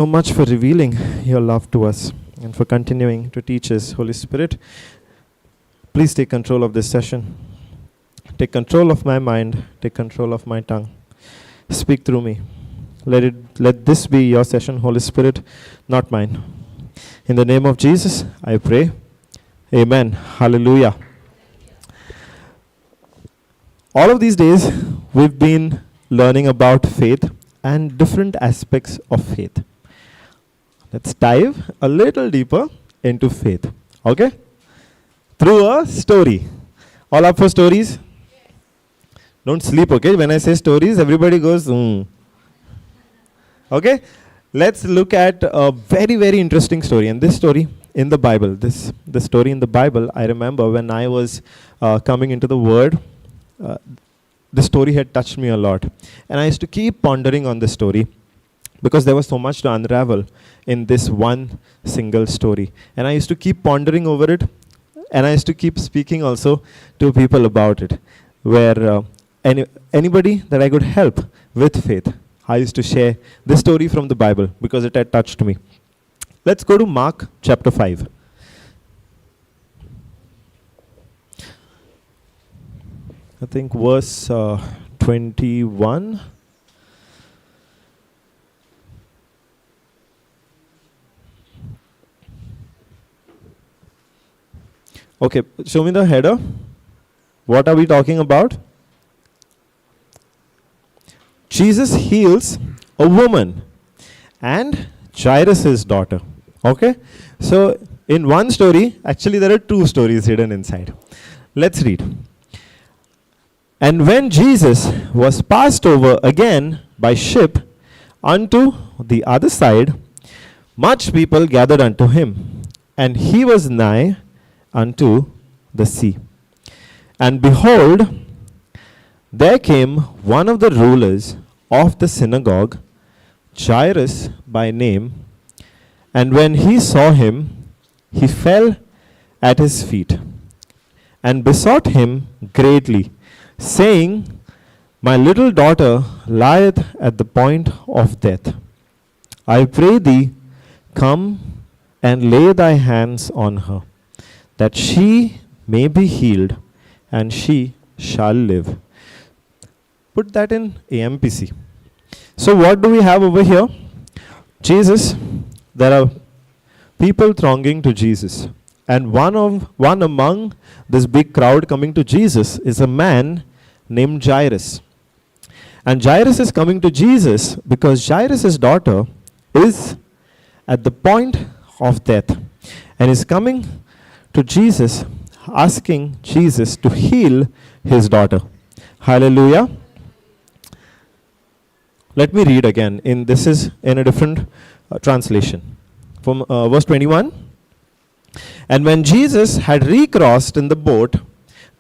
So much for revealing your love to us and for continuing to teach us. Holy Spirit, please take control of this session. Take control of my mind. Take control of my tongue. Speak through me. Let this be your session, Holy Spirit, not mine. In the name of Jesus, I pray. Amen. Hallelujah. All of these days, we've been learning about faith and different aspects of faith. Let's dive a little deeper into faith. Okay? Through a story. All up for stories? Don't sleep, okay? When I say stories, everybody goes, Okay? Let's look at a very, very interesting story. And this story in the Bible, this story in the Bible, I remember when I was coming into the Word, this story had touched me a lot. And I used to keep pondering on this story because there was so much to unravel in this one single story. And I used to keep pondering over it, and I used to keep speaking also to people about it, where anybody that I could help with faith, I used to share this story from the Bible because it had touched me. Let's go to Mark chapter 5. I think verse 21. Okay, show me the header. What are we talking about? Jesus heals a woman and Jairus' daughter. Okay? So, in one story, actually there are two stories hidden inside. Let's read. And when Jesus was passed over again by ship unto the other side, much people gathered unto him, and he was nigh unto the sea. And behold, there came one of the rulers of the synagogue, Jairus by name, and when he saw him, he fell at his feet, and besought him greatly, saying, My little daughter lieth at the point of death. I pray thee, come and lay thy hands on her, that she may be healed, and she shall live. Put that in AMPC. So what do we have over here? Jesus, there are people thronging to Jesus. And one among this big crowd coming to Jesus is a man named Jairus. And Jairus is coming to Jesus because Jairus' daughter is at the point of death. And is coming to Jesus, asking Jesus to heal his daughter. Hallelujah. Let me read again. This is in a different translation. From verse 21. And when Jesus had recrossed in the boat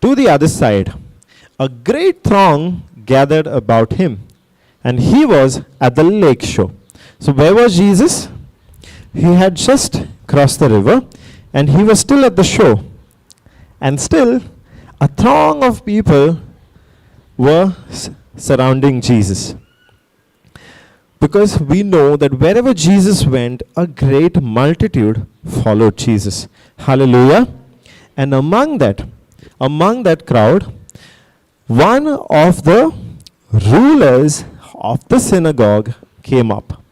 to the other side, a great throng gathered about him, and he was at the lake shore. So where was Jesus? He had just crossed the river, and he was still at the shore. And still, a throng of people were surrounding Jesus. Because we know that wherever Jesus went, a great multitude followed Jesus. Hallelujah. And among that crowd, one of the rulers of the synagogue came up,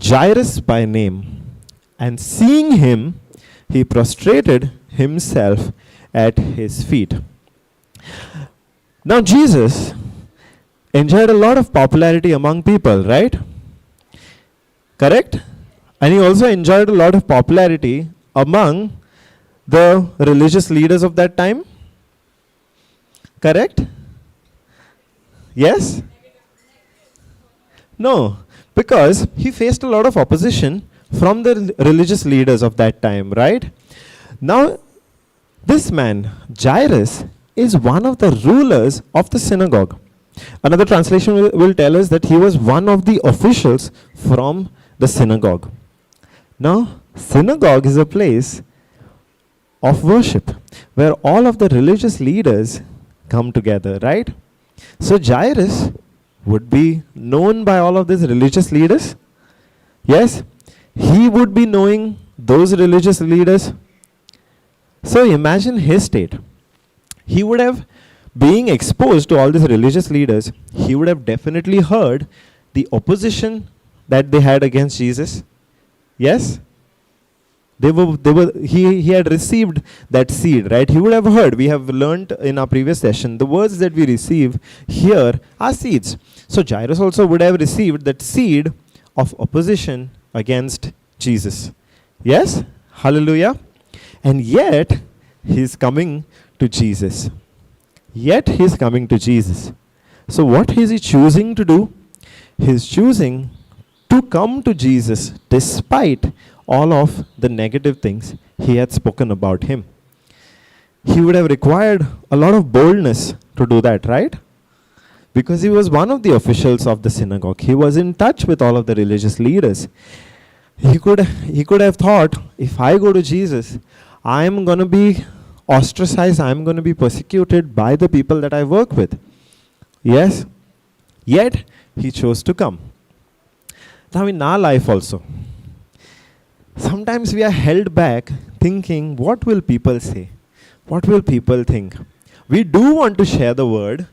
Jairus by name. And seeing him, he prostrated himself at his feet. Now Jesus enjoyed a lot of popularity among people, right? Correct? And he also enjoyed a lot of popularity among the religious leaders of that time. Correct? Yes? No, because he faced a lot of opposition from the religious leaders of that time, right? Now, this man, Jairus, is one of the rulers of the synagogue. Another translation will tell us that he was one of the officials from the synagogue. Now, synagogue is a place of worship where all of the religious leaders come together, right? So Jairus would be known by all of these religious leaders. Yes? he would be knowing those religious leaders. So imagine his state. He would have, being exposed to all these religious leaders, he would have definitely heard the opposition that they had against Jesus. Yes? He had received that seed, right? He would have heard. We have learned in our previous session, the words that we receive here are seeds. So Jairus also would have received that seed of opposition against Jesus. Yes? Hallelujah. And yet, he's coming to Jesus. Yet, he's coming to Jesus. So what is he choosing to do? He's choosing to come to Jesus despite all of the negative things he had spoken about him. He would have required a lot of boldness to do that, right? Because he was one of the officials of the synagogue. He was in touch with all of the religious leaders. He could have thought, if I go to Jesus, I'm going to be ostracized, I'm going to be persecuted by the people that I work with. Yes? Yet, he chose to come. Now in our life also, sometimes we are held back thinking, what will people say? What will people think? We do want to share the word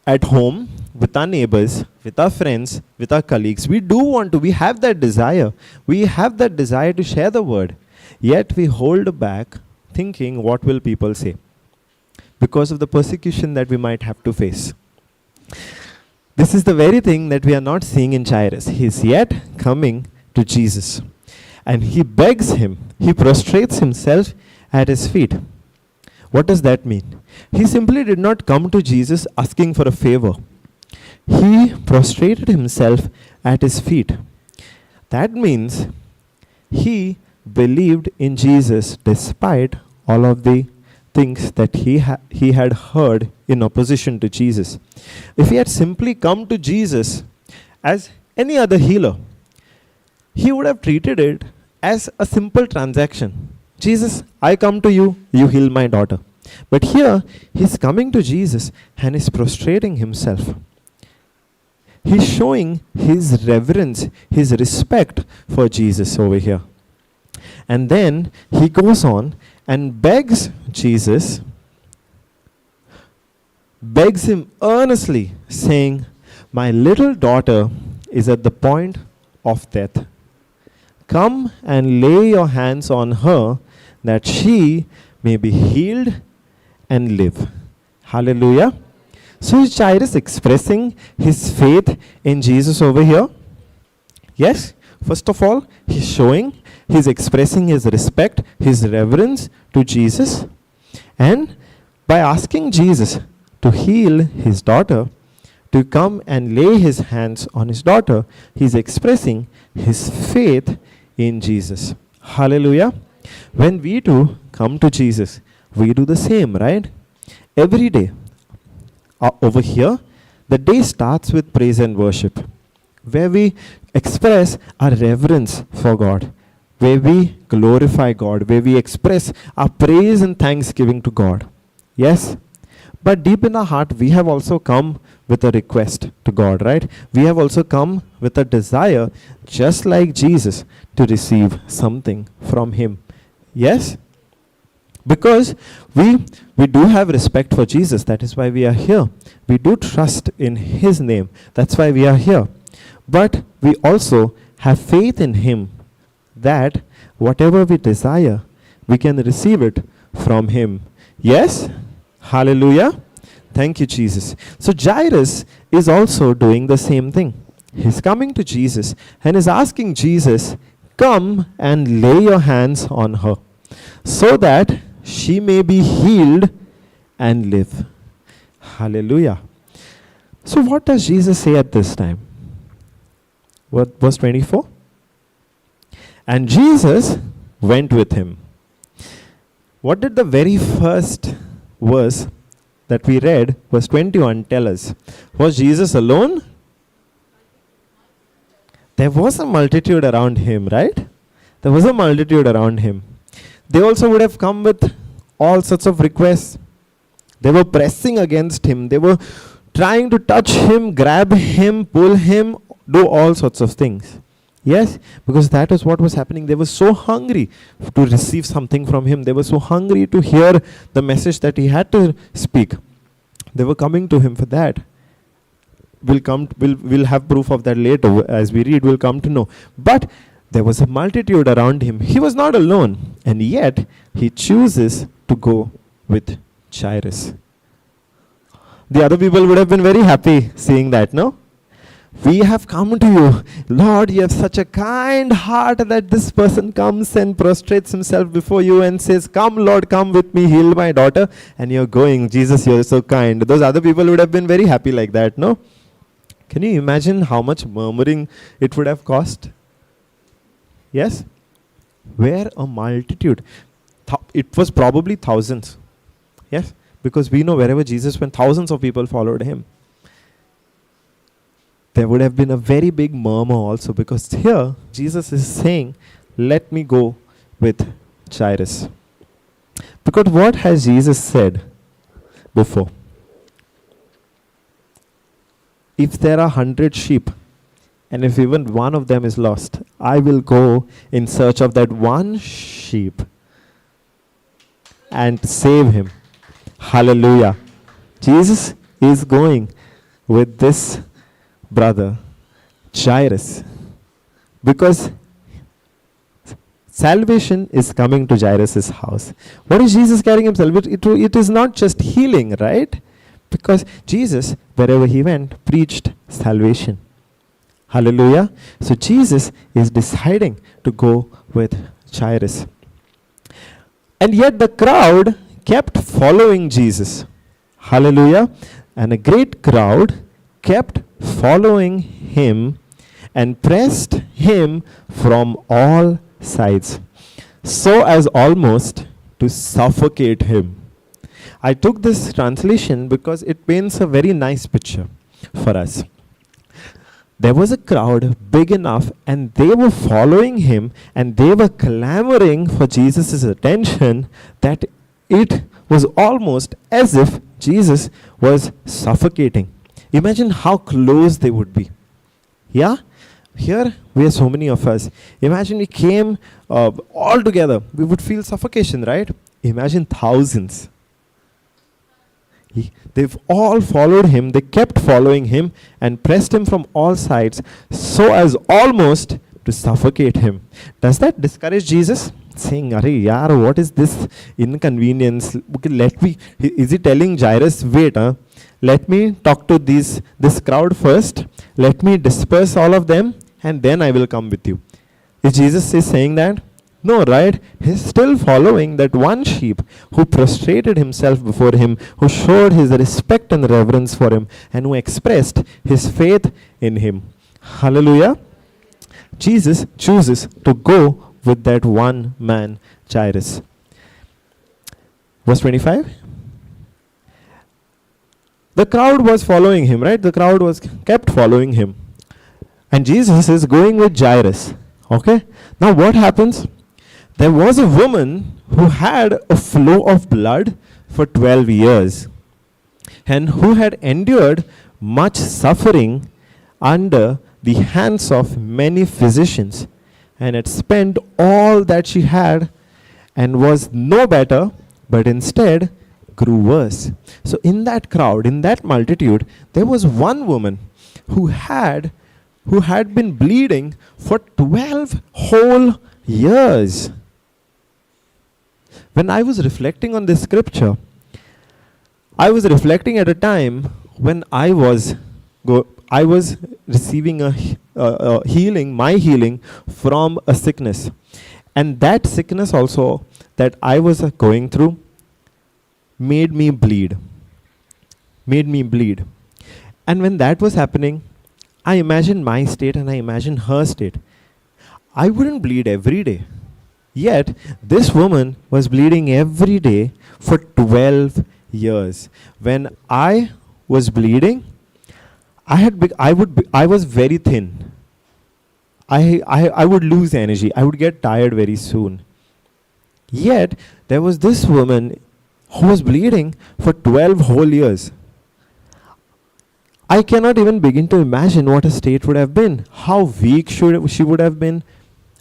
at home, with our neighbors, with our friends, with our colleagues. We have that desire. We have that desire to share the word. Yet we hold back thinking, what will people say? Because of the persecution that we might have to face. This is the very thing that we are not seeing in Jairus. He is yet coming to Jesus. And he begs him. He prostrates himself at his feet. What does that mean? He simply did not come to Jesus asking for a favor. He prostrated himself at his feet. That means he believed in Jesus despite all of the things that he had heard in opposition to Jesus. If he had simply come to Jesus as any other healer, he would have treated it as a simple transaction. Jesus, I come to you, you heal my daughter. But here, he's coming to Jesus and he's prostrating himself. He's showing his reverence, his respect for Jesus over here. And then he goes on and begs Jesus, begs him earnestly, saying, my little daughter is at the point of death. Come and lay your hands on her that she may be healed and live. Hallelujah. So is Jairus expressing his faith in Jesus over here? Yes. First of all, he's expressing his respect, his reverence to Jesus. And by asking Jesus to heal his daughter, to come and lay his hands on his daughter, he's expressing his faith in Jesus. Hallelujah. When we too come to Jesus, we do the same, right? Every day. Over here, the day starts with praise and worship, where we express our reverence for God, where we glorify God, where we express our praise and thanksgiving to God. Yes? But deep in our heart, we have also come with a request to God, right? We have also come with a desire, just like Jesus, to receive something from him. Yes? Because we do have respect for Jesus. That is why we are here. We do trust in his name. That's why we are here. But we also have faith in him that whatever we desire, we can receive it from him. Yes? Hallelujah. Thank you, Jesus. So Jairus is also doing the same thing. He's coming to Jesus and is asking Jesus, come and lay your hands on her so that she may be healed and live. Hallelujah. So what does Jesus say at this time? What, verse 24? And Jesus went with him. What did the very first verse that we read, verse 21, tell us? Was Jesus alone? There was a multitude around him, right? There was a multitude around him. They also would have come with all sorts of requests. They were pressing against him. They were trying to touch him, grab him, pull him, do all sorts of things. Yes, because that is what was happening. They were so hungry to receive something from him. They were so hungry to hear the message that he had to speak. They were coming to him for that. We'll have proof of that later. As we read, we'll come to know. But there was a multitude around him. He was not alone. And yet, he chooses to go with Jairus. The other people would have been very happy seeing that, no? We have come to you. Lord, you have such a kind heart that this person comes and prostrates himself before you and says, come, Lord, come with me, heal my daughter. And you're going, Jesus, you're so kind. Those other people would have been very happy like that, no? Can you imagine how much murmuring it would have cost? Yes? Where a multitude. It was probably thousands. Yes? Because we know wherever Jesus went, thousands of people followed him. There would have been a very big murmur also, because here Jesus is saying, let me go with Jairus. Because what has Jesus said before? If there are 100 sheep, and if even one of them is lost, I will go in search of that one sheep and save him. Hallelujah. Jesus is going with this brother, Jairus, because salvation is coming to Jairus' house. What is Jesus carrying himself? It is not just healing, right? Because Jesus, wherever he went, preached salvation. Hallelujah. So Jesus is deciding to go with Jairus. And yet the crowd kept following Jesus. Hallelujah. And a great crowd kept following him and pressed him from all sides, so as almost to suffocate him. I took this translation because it paints a very nice picture for us. There was a crowd big enough, and they were following him, and they were clamoring for Jesus' attention, that it was almost as if Jesus was suffocating. Imagine how close they would be. Yeah? Here, we are so many of us. Imagine we came all together. We would feel suffocation, right? Imagine thousands. They've all followed him. They kept following him and pressed him from all sides, so as almost to suffocate him. Does that discourage Jesus? Saying, "Arey yaar, what is this inconvenience? Okay, is he telling Jairus, wait, let me talk to this crowd first. Let me disperse all of them, and then I will come with you." Is Jesus saying that? No, right? He's still following that one sheep who prostrated himself before him, who showed his respect and reverence for him, and who expressed his faith in him. Hallelujah. Jesus chooses to go with that one man, Jairus. Verse 25. The crowd was following him, right? The crowd was kept following him. And Jesus is going with Jairus. Okay? Now what happens? There was a woman who had a flow of blood for 12 years and who had endured much suffering under the hands of many physicians, and had spent all that she had and was no better, but instead grew worse. So in that crowd, in that multitude, there was one woman who had been bleeding for 12 whole years. When I was reflecting on this scripture, I was reflecting at a time when I was receiving a healing, my healing from a sickness. And that sickness also that I was going through made me bleed. And when that was happening, I imagined my state and I imagined her state. I wouldn't bleed every day. Yet, this woman was bleeding every day for 12 years. When I was bleeding, I was very thin. I would lose energy. I would get tired very soon. Yet, there was this woman who was bleeding for 12 whole years. I cannot even begin to imagine what her state would have been, how weak she would have been,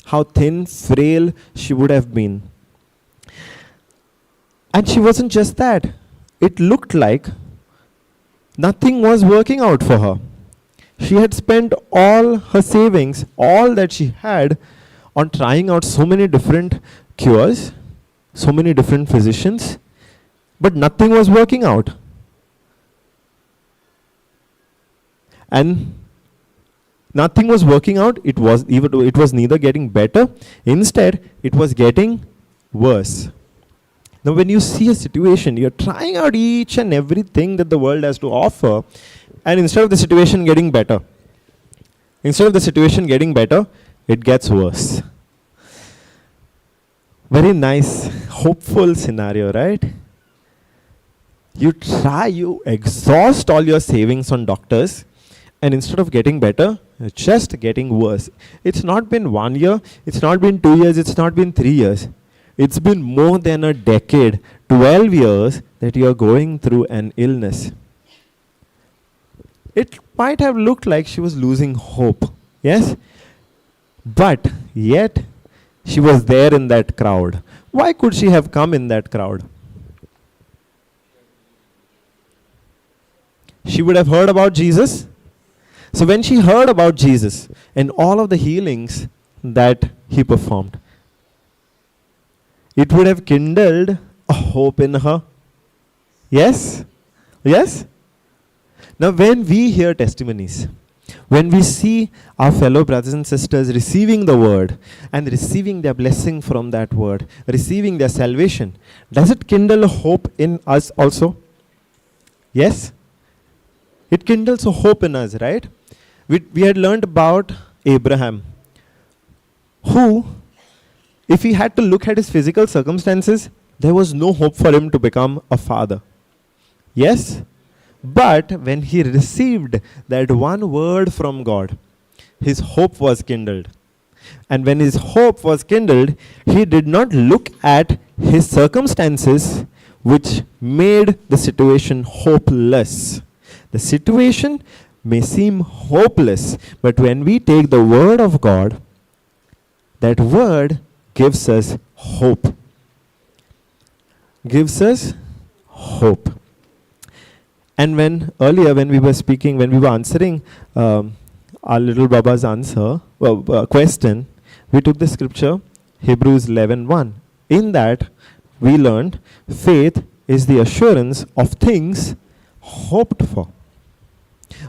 how thin, frail she would have been. And she wasn't just that. It looked like nothing was working out for her. She had spent all her savings, all that she had, on trying out so many different cures, so many different physicians, but nothing was working out. And nothing was working out. It was neither getting better. Instead, it was getting worse. Now, when you see a situation, you're trying out each and everything that the world has to offer, and instead of the situation getting better, it gets worse. Very nice, hopeful scenario, right? You exhaust all your savings on doctors, and instead of getting better, it's just getting worse. It's not been 1 year, it's not been 2 years, it's not been 3 years. It's been more than a decade, 12 years that you are going through an illness. It might have looked like she was losing hope, yes? But yet, she was there in that crowd. Why could she have come in that crowd? She would have heard about Jesus. So when she heard about Jesus and all of the healings that he performed, it would have kindled a hope in her. Yes? Yes? Now when we hear testimonies, when we see our fellow brothers and sisters receiving the word and receiving their blessing from that word, receiving their salvation, does it kindle a hope in us also? Yes? It kindles a hope in us, right? We had learned about Abraham, who, if he had to look at his physical circumstances, there was no hope for him to become a father. Yes? But when he received that one word from God, his hope was kindled. And when his hope was kindled, he did not look at his circumstances, which made the situation hopeless. The situation may seem hopeless, but when we take the word of God, that word gives us hope. Gives us hope. And when we were answering our little Baba's question, we took the scripture, Hebrews 11:1. In that, we learned faith is the assurance of things hoped for.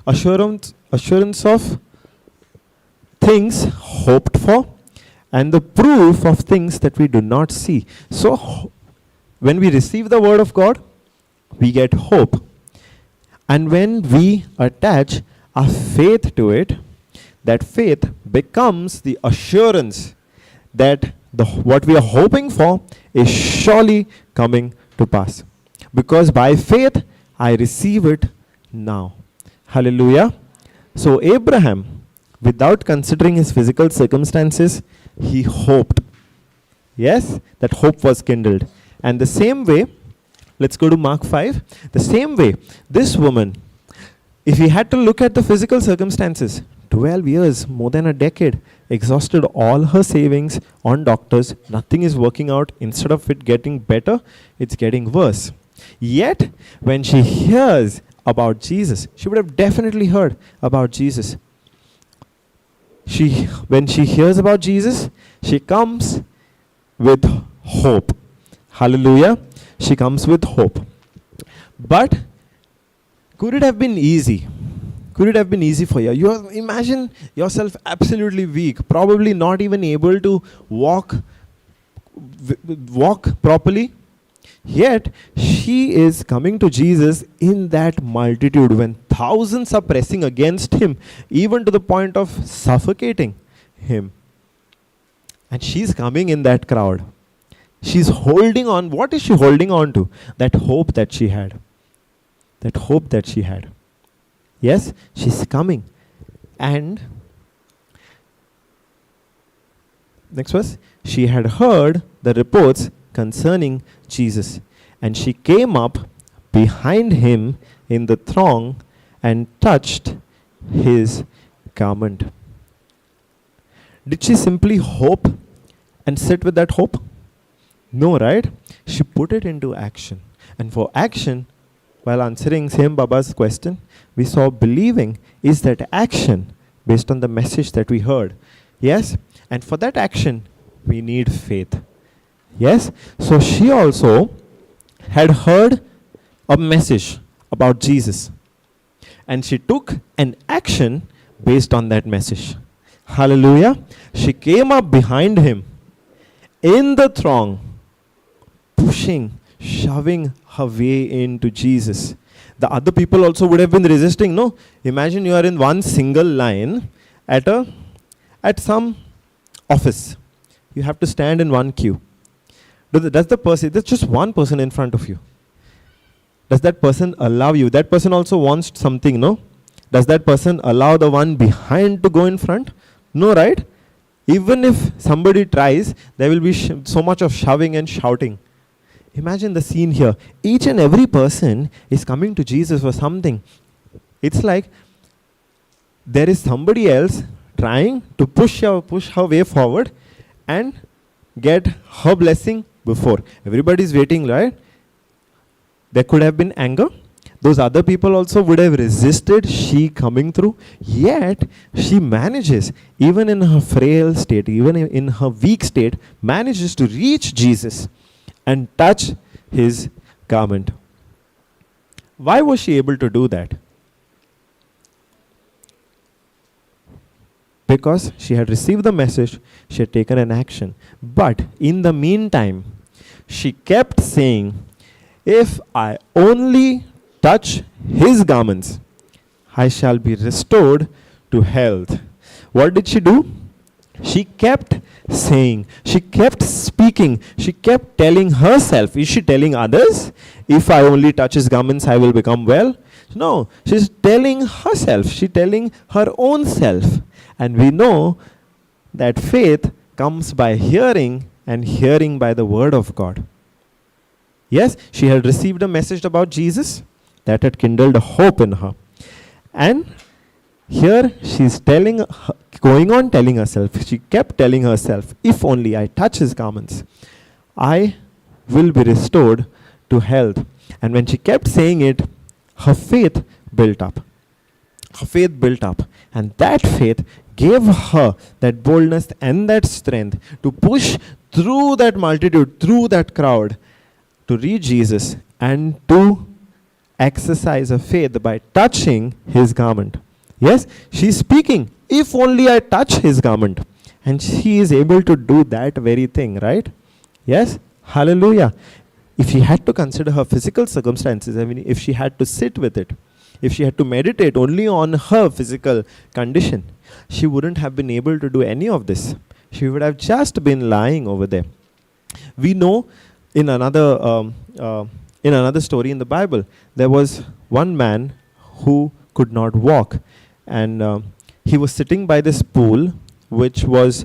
Assurance of things hoped for, and the proof of things that we do not see. So, when we receive the word of God, we get hope. And when we attach our faith to it, that faith becomes the assurance that what we are hoping for is surely coming to pass. Because by faith, I receive it now. Hallelujah. So Abraham, without considering his physical circumstances, he hoped. Yes, that hope was kindled. And the same way, let's go to Mark 5. The same way, this woman, if he had to look at the physical circumstances, 12 years, more than a decade, exhausted all her savings on doctors, nothing is working out. Instead of it getting better, it's getting worse. Yet, when she hears about Jesus, she would have definitely heard about Jesus. When she hears about Jesus, she comes with hope. Hallelujah. She comes with hope. But could it have been easy? Could it have been easy for you? You imagine yourself absolutely weak, probably not even able to walk properly. Yet, she is coming to Jesus in that multitude when thousands are pressing against him, even to the point of suffocating him. And she's coming in that crowd. She's holding on. What is she holding on to? That hope that she had. That hope that she had. Yes, she's coming. And next verse. She had heard the reports concerning Jesus, and she came up behind him in the throng and touched his garment. Did she simply hope and sit with that hope? No, right? She put it into action. And for action, while answering Same Baba's question, we saw believing is that action based on the message that we heard. Yes? And for that action, we need faith. Yes? So she also had heard a message about Jesus. And she took an action based on that message. Hallelujah. She came up behind him in the throng, pushing, shoving her way into Jesus. The other people also would have been resisting, no? Imagine you are in one single line at some office. You have to stand in one queue. Does the person, there's just one person in front of you. Does that person allow you? That person also wants something, no? Does that person allow the one behind to go in front? No, right? Even if somebody tries, there will be so much of shoving and shouting. Imagine the scene here. Each and every person is coming to Jesus for something. It's like there is somebody else trying to push her way forward and get her blessing before. Everybody is waiting, right? There could have been anger. Those other people also would have resisted she coming through. Yet, she manages, even in her frail state, even in her weak state, manages to reach Jesus and touch his garment. Why was she able to do that? Because she had received the message, she had taken an action. But in the meantime, she kept saying, if I only touch his garments, I shall be restored to health. What did she do? She kept saying, she kept speaking, she kept telling herself. Is she telling others? If I only touch his garments, I will become well? No, she's telling herself, she's telling her own self. And we know that faith comes by hearing, and hearing by the word of God. Yes, she had received a message about Jesus that had kindled a hope in her. And here she's going on telling herself, she kept telling herself, if only I touch his garments, I will be restored to health. And when she kept saying it, her faith built up. Her faith built up. And that faith gave her that boldness and that strength to push through that multitude, through that crowd, to reach Jesus and to exercise her faith by touching his garment. Yes, she's speaking, if only I touch his garment. And she is able to do that very thing, right? Yes, hallelujah. If she had to consider her physical circumstances, I mean, if she had to sit with it, if she had to meditate only on her physical condition, she wouldn't have been able to do any of this. She would have just been lying over there. We know in another story in the Bible, there was one man who could not walk, and he was sitting by this pool, where it was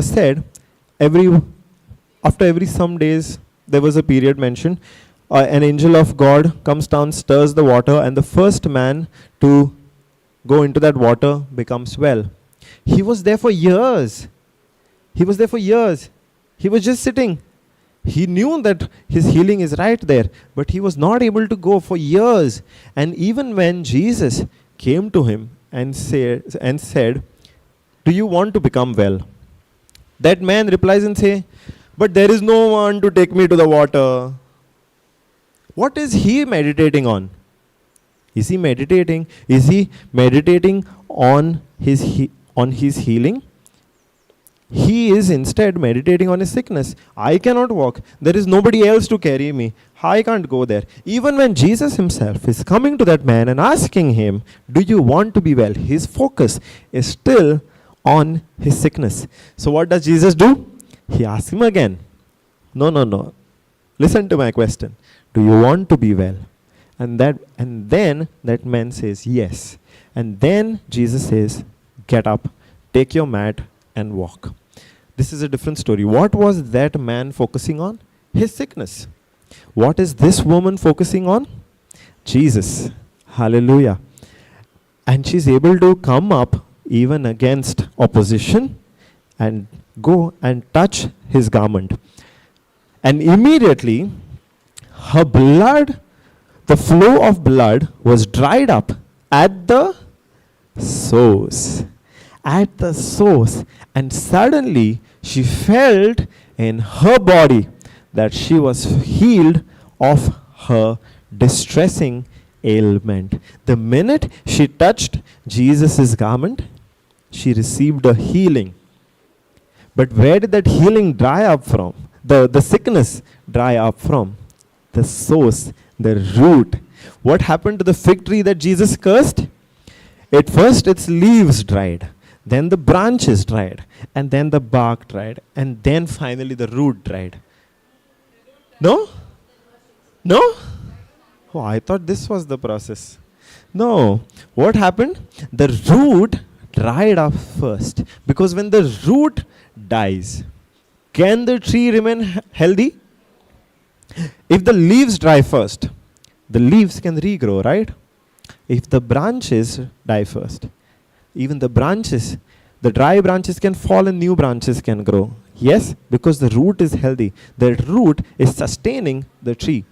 said, after every some days, there was a period mentioned, an angel of God comes down, stirs the water, and the first man to go into that water becomes well. He was there for years. He was just sitting. He knew that his healing is right there, but he was not able to go for years. And even when Jesus came to him and said, do you want to become well? That man replies and say, but there is no one to take me to the water. What is he meditating on? Is he meditating? Is he meditating on his healing? He is instead meditating on his sickness. I cannot walk. There is nobody else to carry me. I can't go there. Even when Jesus himself is coming to that man and asking him, do you want to be well? His focus is still on his sickness. So what does Jesus do? He asks him again. No. Listen to my question. Do you want to be well? And then that man says yes. And then Jesus says, get up, take your mat and walk. This is a different story. What was that man focusing on? His sickness. What is this woman focusing on? Jesus. Hallelujah. And she's able to come up even against opposition and go and touch his garment. And immediately, her blood, the flow of blood was dried up at the source. At the source. And suddenly, she felt in her body that she was healed of her distressing ailment. The minute she touched Jesus' garment, she received a healing. But where did that healing dry up from? The sickness dry up from? The source, the root. What happened to the fig tree that Jesus cursed? At first its leaves dried, then the branches dried, and then the bark dried, and then finally the root dried. No? No? Oh, I thought this was the process. No. What happened? The root dried up first. Because when the root dies, can the tree remain healthy? If the leaves dry first, the leaves can regrow, right? If the branches die first, even the branches, the dry branches can fall and new branches can grow. Yes, because the root is healthy. The root is sustaining the tree.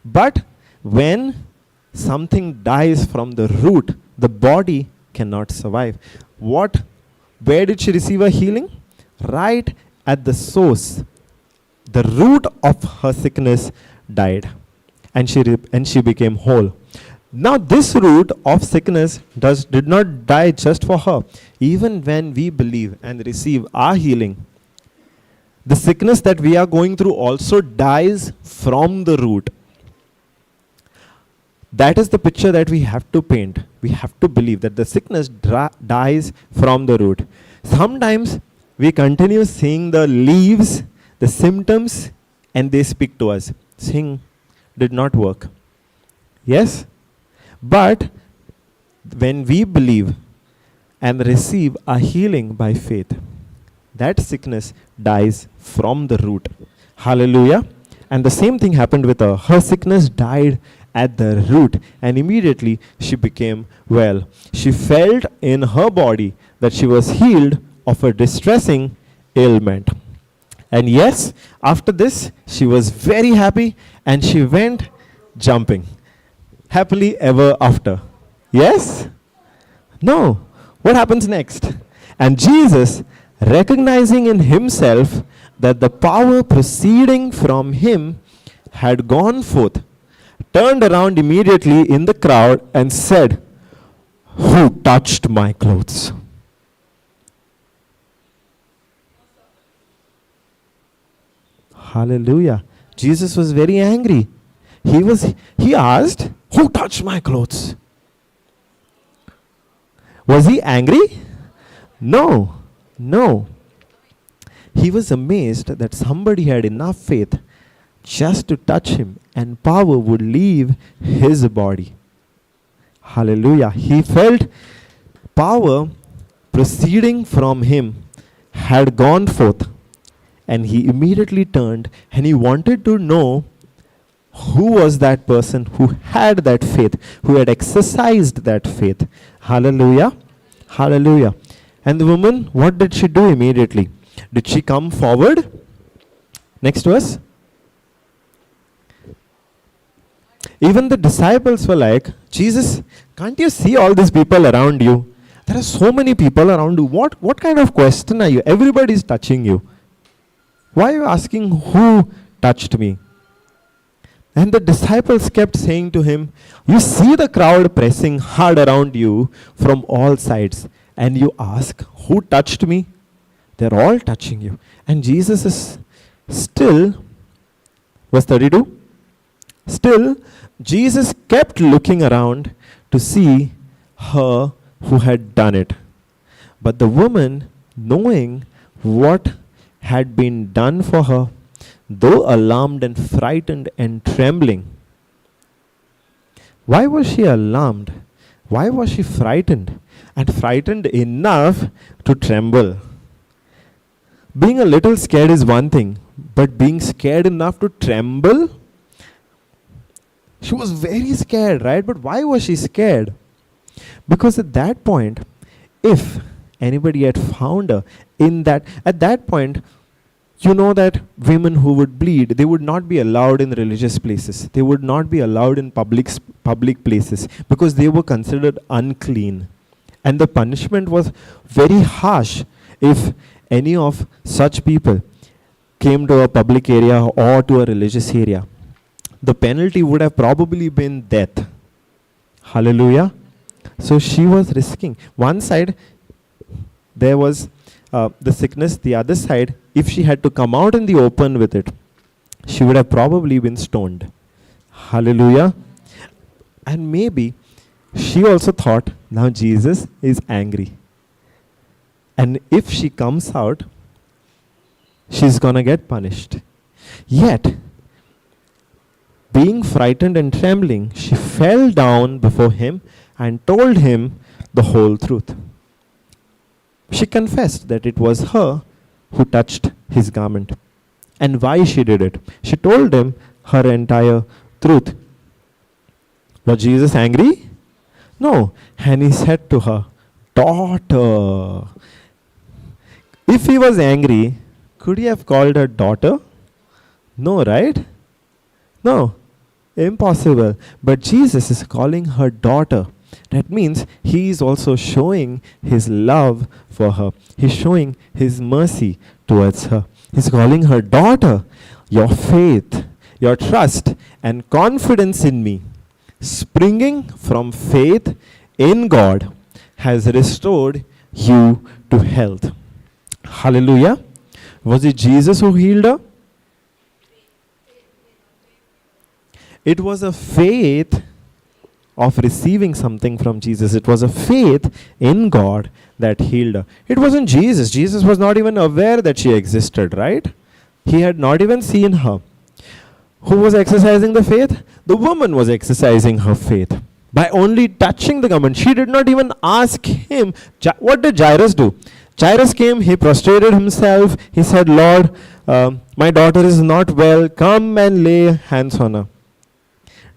But when something dies from the root, the body cannot survive. Where did she receive a healing? Right at the source. The root of her sickness died, and she became whole. Now this root of sickness did not die just for her. Even when we believe and receive our healing, the sickness that we are going through also dies from the root. That is the picture that we have to paint. We have to believe that the sickness dies from the root. Sometimes we continue seeing the leaves, the symptoms, and they speak to us, saying, did not work. Yes? But when we believe and receive a healing by faith, that sickness dies from the root. Hallelujah. And the same thing happened with her. Her sickness died at the root, and immediately she became well. She felt in her body that she was healed of a distressing ailment. And yes, after this, she was very happy and she went jumping. Happily ever after. Yes? No. What happens next? And Jesus, recognizing in himself that the power proceeding from him had gone forth, turned around immediately in the crowd and said, "Who touched my clothes?" Hallelujah. Jesus was very angry. He asked, "Who touched my clothes?" Was he angry? No. No. He was amazed that somebody had enough faith just to touch him and power would leave his body. Hallelujah. He felt power proceeding from him had gone forth, and he immediately turned and he wanted to know who was that person who had that faith, who had exercised that faith. Hallelujah. Hallelujah. And the woman, what did she do immediately? Did she come forward? Next verse. Even the disciples were like, "Jesus, can't you see all these people around you? There are so many people around you. What kind of question are you? Everybody is touching you. Why are you asking who touched me?" And the disciples kept saying to him, "You see the crowd pressing hard around you from all sides, and you ask, who touched me? They're all touching you." And Jesus is still, verse 32, still, Jesus kept looking around to see her who had done it. But the woman, knowing what had been done for her, though alarmed and frightened and trembling. Why was she alarmed? Why was she frightened? And frightened enough to tremble. Being a little scared is one thing, but being scared enough to tremble, She was very scared, right? But why was she scared? Because at that point, if anybody had found her at that point, you know that women who would bleed, they would not be allowed in religious places. They would not be allowed in public places because they were considered unclean. And the punishment was very harsh if any of such people came to a public area or to a religious area. The penalty would have probably been death. Hallelujah. So she was risking. One side, there was the sickness. The other side, if she had to come out in the open with it, she would have probably been stoned. Hallelujah. And maybe she also thought, now Jesus is angry. And if she comes out, she's going to get punished. Yet, being frightened and trembling, she fell down before him and told him the whole truth. She confessed that it was her who touched his garment and why she did it. She told him her entire truth. Was Jesus angry? No. And he said to her, daughter. If he was angry, could he have called her daughter? No, right? No. Impossible. But Jesus is calling her daughter. That means he is also showing his love for her. He's showing his mercy towards her. He's calling her daughter. Your faith, your trust and confidence in me, springing from faith in God, has restored you to health. Hallelujah. Was it Jesus who healed her? It was a faith of receiving something from Jesus. It was a faith in God that healed her. It wasn't Jesus. Jesus was not even aware that she existed, right? He had not even seen her. Who was exercising the faith? The woman was exercising her faith by only touching the garment. She did not even ask him. What did Jairus do? Jairus came, he prostrated himself. He said, Lord, my daughter is not well. Come and lay hands on her.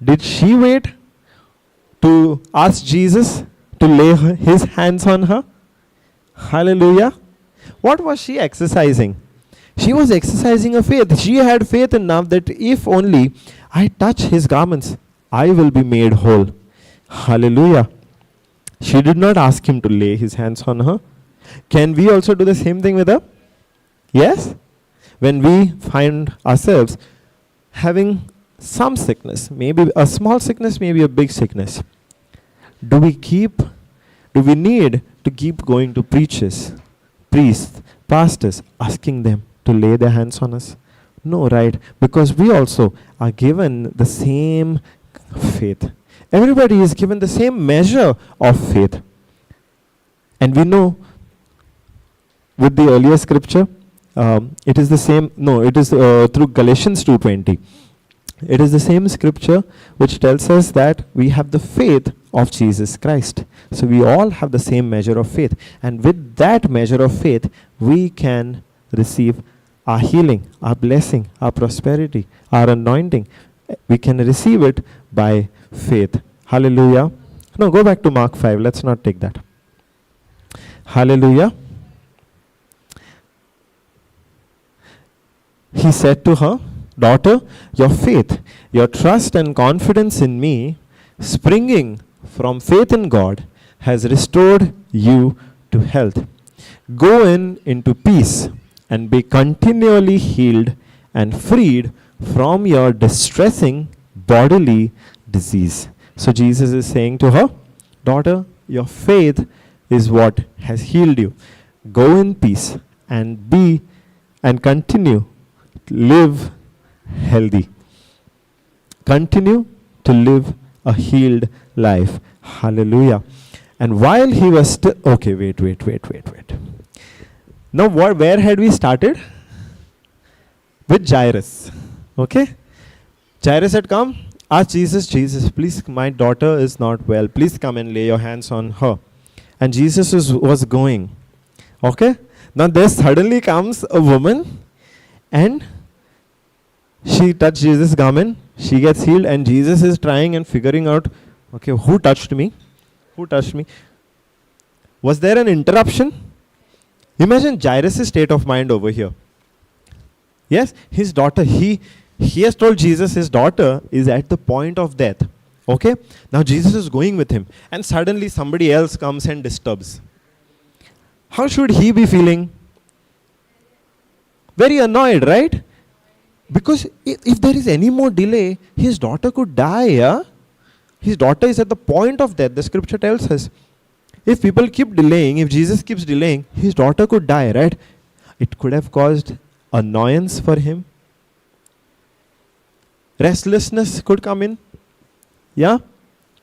Did she wait to ask Jesus to lay his hands on her? Hallelujah. What was she exercising? She was exercising a faith. She had faith enough that if only I touch his garments, I will be made whole. Hallelujah. She did not ask him to lay his hands on her. Can we also do the same thing with her? Yes? When we find ourselves having some sickness, maybe a small sickness, maybe a big sickness, do we need to keep going to preachers, priests, pastors, asking them to lay their hands on us? No, right? Because we also are given the same faith. Everybody is given the same measure of faith. And we know with the earlier scripture, it is the same, it is through Galatians 2:20. It is the same scripture which tells us that we have the faith of Jesus Christ. So we all have the same measure of faith. And with that measure of faith, we can receive our healing, our blessing, our prosperity, our anointing. We can receive it by faith. Hallelujah. No, go back to Mark 5. Let's not take that. Hallelujah. He said to her, daughter, your faith, your trust and confidence in me, springing from faith in God, has restored you to health. Go into peace and be continually healed and freed from your distressing bodily disease. So Jesus is saying to her, daughter, your faith is what has healed you. Go in peace and continue to live healthy. Continue to live a healed life. Hallelujah. And while he was still, okay, wait. Now where had we started? With Jairus. Okay? Jairus had come, asked Jesus, please, my daughter is not well. Please come and lay your hands on her. And Jesus was going. Okay? Now there suddenly comes a woman and she touched Jesus' garment She gets healed, and Jesus is trying and figuring out, okay, who touched me? Who touched me? Was there an interruption? Imagine Jairus' state of mind over here. Yes, his daughter, he has told Jesus his daughter is at the point of death. Okay? Now Jesus is going with him, and suddenly somebody else comes and disturbs. How should he be feeling? Very annoyed, right? Because if there is any more delay, his daughter could die, yeah? His daughter is at the point of death, the scripture tells us. If people keep delaying, if Jesus keeps delaying, his daughter could die, right? It could have caused annoyance for him. Restlessness could come in. Yeah?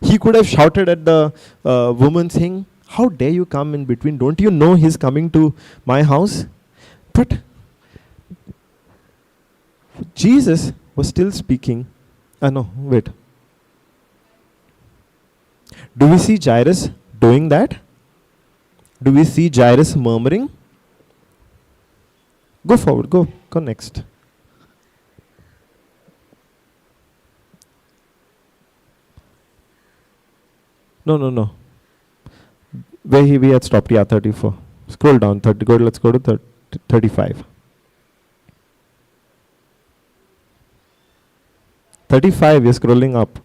He could have shouted at the woman saying, how dare you come in between? Don't you know he's coming to my house? But Jesus was still speaking. No, wait. Do we see Jairus doing that? Do we see Jairus murmuring? Go forward, go next. No. Where we had stopped, yeah, 34. Scroll down, 30. Let's go to 35. 35, we're scrolling up.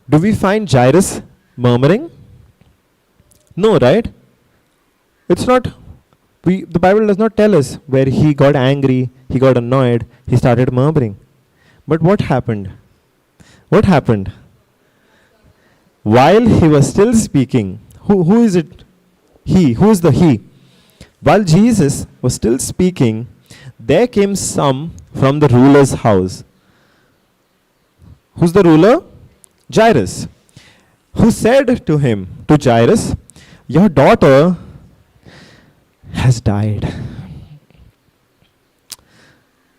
Do we find Jairus murmuring? No, right? It's not. The Bible does not tell us where he got angry, he got annoyed, he started murmuring. But what happened? What happened? While he was still speaking, who is it? He. Who is the he? While Jesus was still speaking, there came some from the ruler's house. Who's the ruler? Jairus. Who said to him, to Jairus, your daughter has died.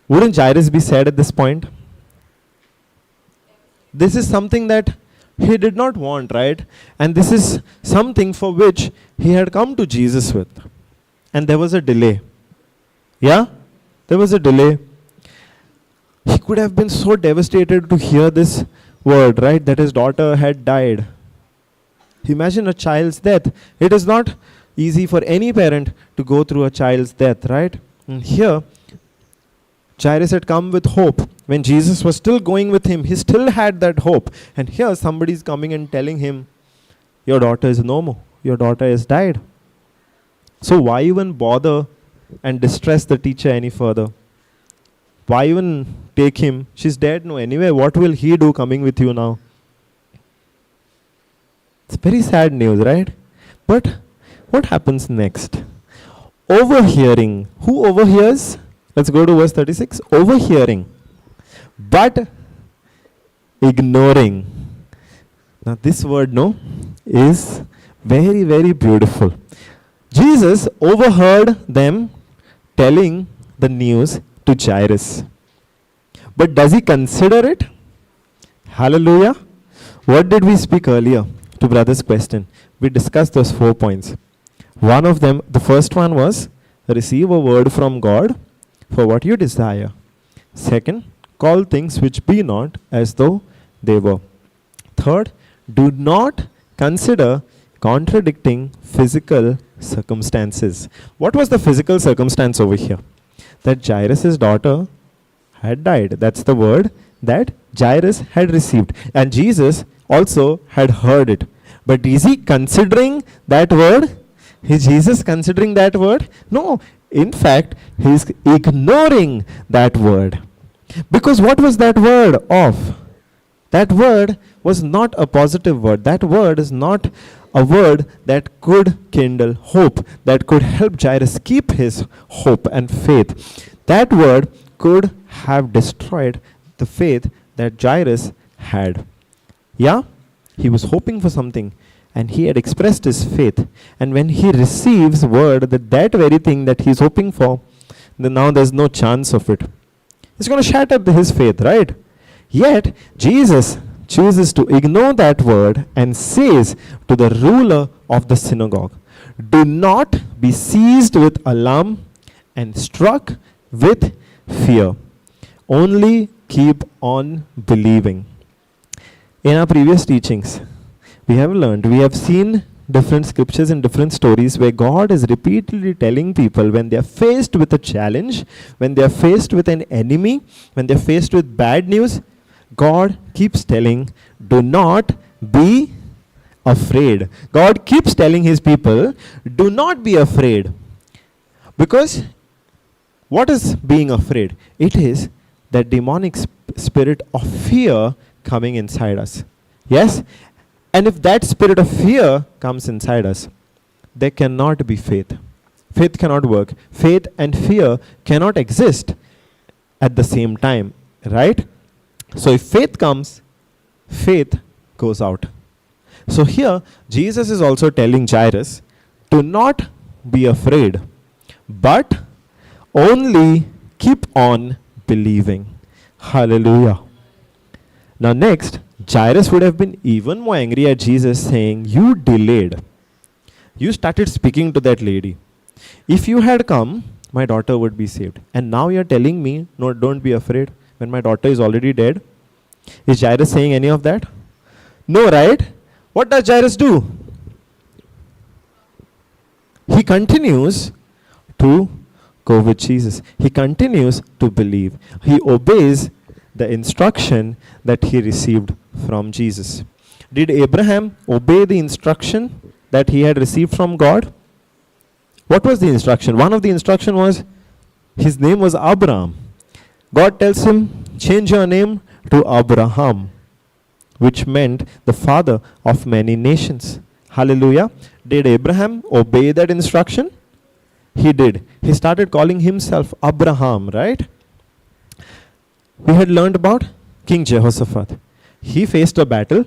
Wouldn't Jairus be sad at this point? This is something that he did not want, right? And this is something for which he had come to Jesus with. And there was a delay. Yeah? There was a delay. He could have been so devastated to hear this word, right? That his daughter had died. Imagine a child's death. It is not easy for any parent to go through a child's death, right? And here, Jairus had come with hope. When Jesus was still going with him, he still had that hope. And here somebody is coming and telling him, your daughter is no more. Your daughter has died. So why even bother and distress the teacher any further? Why even take him? She's dead. No, anyway, what will he do coming with you now? It's very sad news, right? But what happens next? Overhearing. Who overhears? Let's go to verse 36. Overhearing, but ignoring. Now this word, no, is very, very beautiful. Jesus overheard them telling the news to Jairus. But does he consider it? Hallelujah. What did we speak earlier to brother's question? We discussed those 4 points. One of them, the first one was, receive a word from God for what you desire. Second, call things which be not as though they were. Third, do not consider contradicting physical circumstances. What was the physical circumstance over here? That Jairus' daughter had died. That's the word that Jairus had received. And Jesus also had heard it. But is he considering that word? Is Jesus considering that word? No. In fact, he is ignoring that word. Because what was that word of? That word was not a positive word. That word is not a word that could kindle hope, that could help Jairus keep his hope and faith. That word could have destroyed the faith that Jairus had. Yeah? He was hoping for something, and he had expressed his faith. And when he receives word that that very thing that he's hoping for, then now there's no chance of it. It's going to shatter his faith, right? Yet, Jesus chooses to ignore that word and says to the ruler of the synagogue, do not be seized with alarm and struck with fear. Only keep on believing. In our previous teachings, we have seen different scriptures and different stories where God is repeatedly telling people when they are faced with a challenge, when they are faced with an enemy, when they are faced with bad news, God keeps telling, do not be afraid. God keeps telling his people, do not be afraid. Because what is being afraid? It is that demonic spirit of fear coming inside us. Yes? And if that spirit of fear comes inside us, there cannot be faith. Faith cannot work. Faith and fear cannot exist at the same time, right? So if faith comes, faith goes out. So here, Jesus is also telling Jairus to not be afraid, but only keep on believing. Hallelujah. Now next, Jairus would have been even more angry at Jesus, saying, you delayed. You started speaking to that lady. If you had come, my daughter would be saved. And now you're telling me, no, don't be afraid, when my daughter is already dead. Is Jairus saying any of that? No, right? What does Jairus do? He continues to go with Jesus. He continues to believe. He obeys the instruction that he received from Jesus. Did Abraham obey the instruction that he had received from God? What was the instruction? One of the instruction was, his name was Abraham. God tells him, change your name to Abraham, which meant the father of many nations. Hallelujah. Did Abraham obey that instruction? He did. He started calling himself Abraham, right? We had learned about King Jehoshaphat. He faced a battle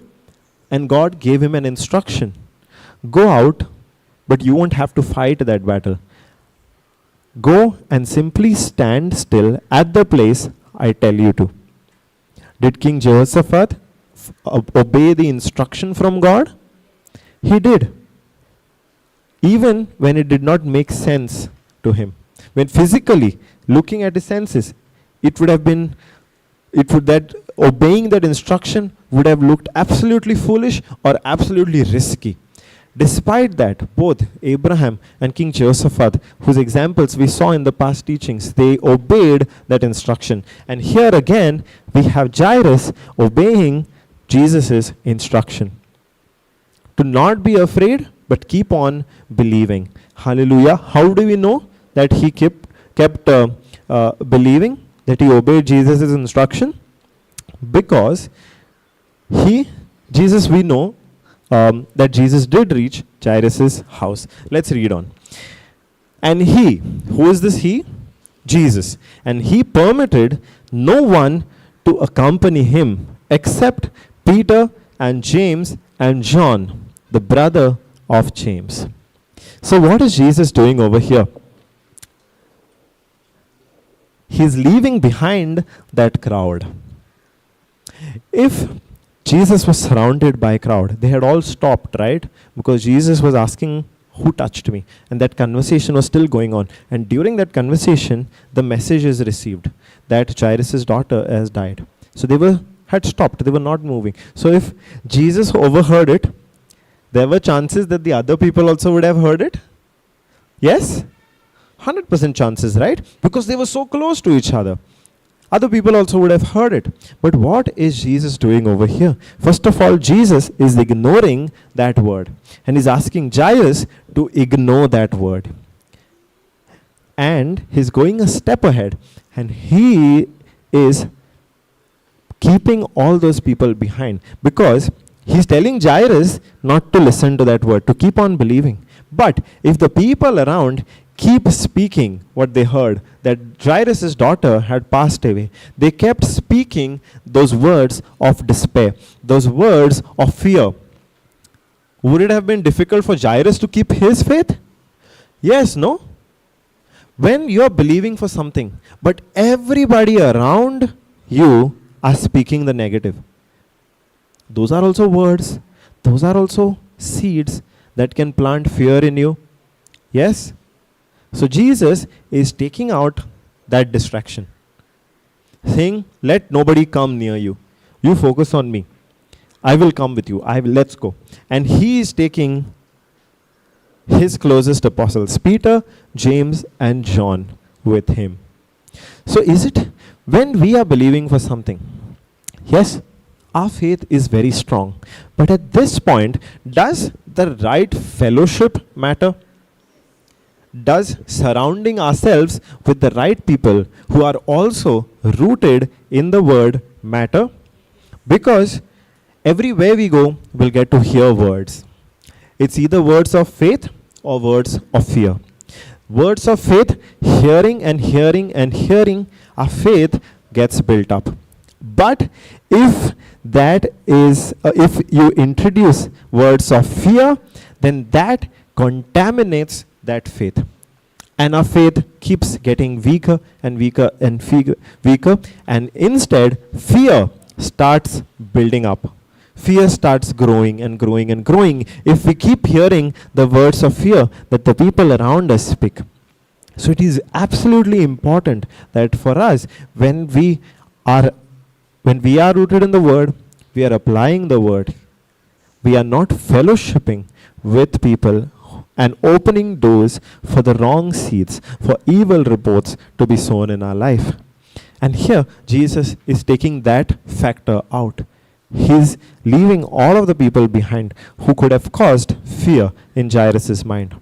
and God gave him an instruction. Go out, but you won't have to fight that battle. Go and simply stand still at the place I tell you to. Did King Jehoshaphat obey the instruction from God? He did. Even when it did not make sense to him. When physically, looking at his senses, obeying that instruction would have looked absolutely foolish or absolutely risky. Despite that, both Abraham and King Jehoshaphat, whose examples we saw in the past teachings, they obeyed that instruction. And here again, we have Jairus obeying Jesus' instruction. To not be afraid, but keep on believing. Hallelujah. How do we know that he kept believing, that he obeyed Jesus' instruction? Because we know that Jesus did reach Jairus' house. Let's read on. And he, who is this he? Jesus. And he permitted no one to accompany him except Peter and James and John, the brother of James. So what is Jesus doing over here? He's leaving behind that crowd. If Jesus was surrounded by a crowd, they had all stopped, right? Because Jesus was asking, who touched me? And that conversation was still going on. And during that conversation, the message is received that Jairus' daughter has died. So they had stopped. They were not moving. So if Jesus overheard it, there were chances that the other people also would have heard it. Yes? 100% chances, right? Because they were so close to each other. Other people also would have heard it. But what is Jesus doing over here? First of all, Jesus is ignoring that word. And he's asking Jairus to ignore that word. And he's going a step ahead. And he is keeping all those people behind. Because he's telling Jairus not to listen to that word, to keep on believing. But if the people around keep speaking what they heard, that Jairus' daughter had passed away, they kept speaking those words of despair, those words of fear. Would it have been difficult for Jairus to keep his faith? Yes, no? When you're believing for something, but everybody around you are speaking the negative, those are also words, those are also seeds that can plant fear in you. Yes? So Jesus is taking out that distraction, saying, let nobody come near you. You focus on me. I will come with you. Let's go. And he is taking his closest apostles, Peter, James, and John, with him. So is it when we are believing for something, yes, our faith is very strong. But at this point, does the right fellowship matter? Does surrounding ourselves with the right people who are also rooted in the word matter? Because everywhere we go, we'll get to hear words. It's either words of faith or words of fear. Words of faith, hearing and hearing and hearing, our faith gets built up. But if you introduce words of fear, then that contaminates that faith. And our faith keeps getting weaker and weaker and weaker. And instead, fear starts building up. Fear starts growing and growing and growing if we keep hearing the words of fear that the people around us speak. So it is absolutely important that for us, when we are rooted in the word, we are applying the word. We are not fellowshipping with people and opening doors for the wrong seeds, for evil reports to be sown in our life. And here, Jesus is taking that factor out. He's leaving all of the people behind who could have caused fear in Jairus' mind.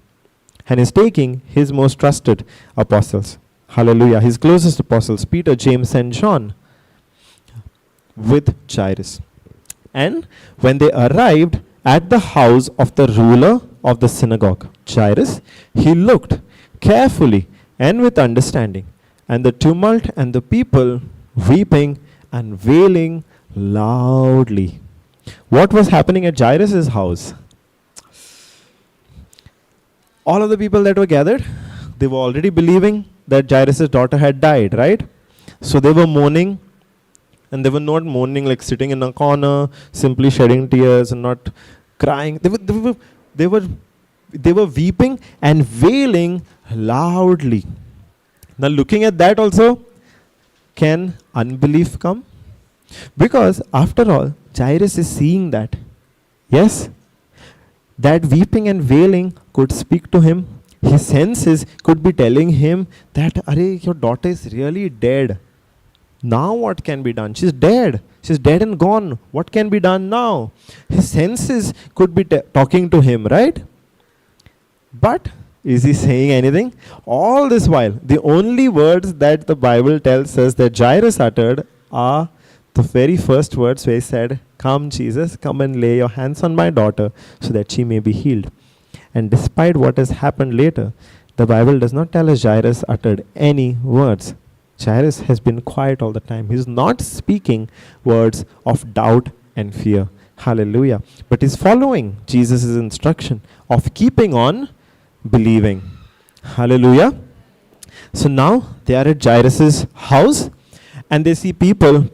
And is taking his most trusted apostles. Hallelujah. His closest apostles, Peter, James, and John, with Jairus. And when they arrived at the house of the ruler of the synagogue, Jairus, he looked carefully and with understanding, and the tumult and the people weeping and wailing loudly. What was happening at Jairus' house? All of the people that were gathered, they were already believing that Jairus' daughter had died, right? So they were mourning, and they were not mourning like sitting in a corner, simply shedding tears and not crying. They were weeping and wailing loudly. Now looking at that also, can unbelief come? Because after all, Jairus is seeing that. Yes? That weeping and wailing could speak to him. His senses could be telling him that, Arey, your daughter is really dead. Now what can be done? She's dead. She's dead and gone. What can be done now? His senses could be talking to him, right? But is he saying anything? All this while, the only words that the Bible tells us that Jairus uttered are the very first words where he said, come Jesus, come and lay your hands on my daughter so that she may be healed. And despite what has happened later, the Bible does not tell us Jairus uttered any words. Jairus has been quiet all the time. He's not speaking words of doubt and fear. Hallelujah. But he's following Jesus' instruction of keeping on believing. Hallelujah. So now they are at Jairus' house and they see people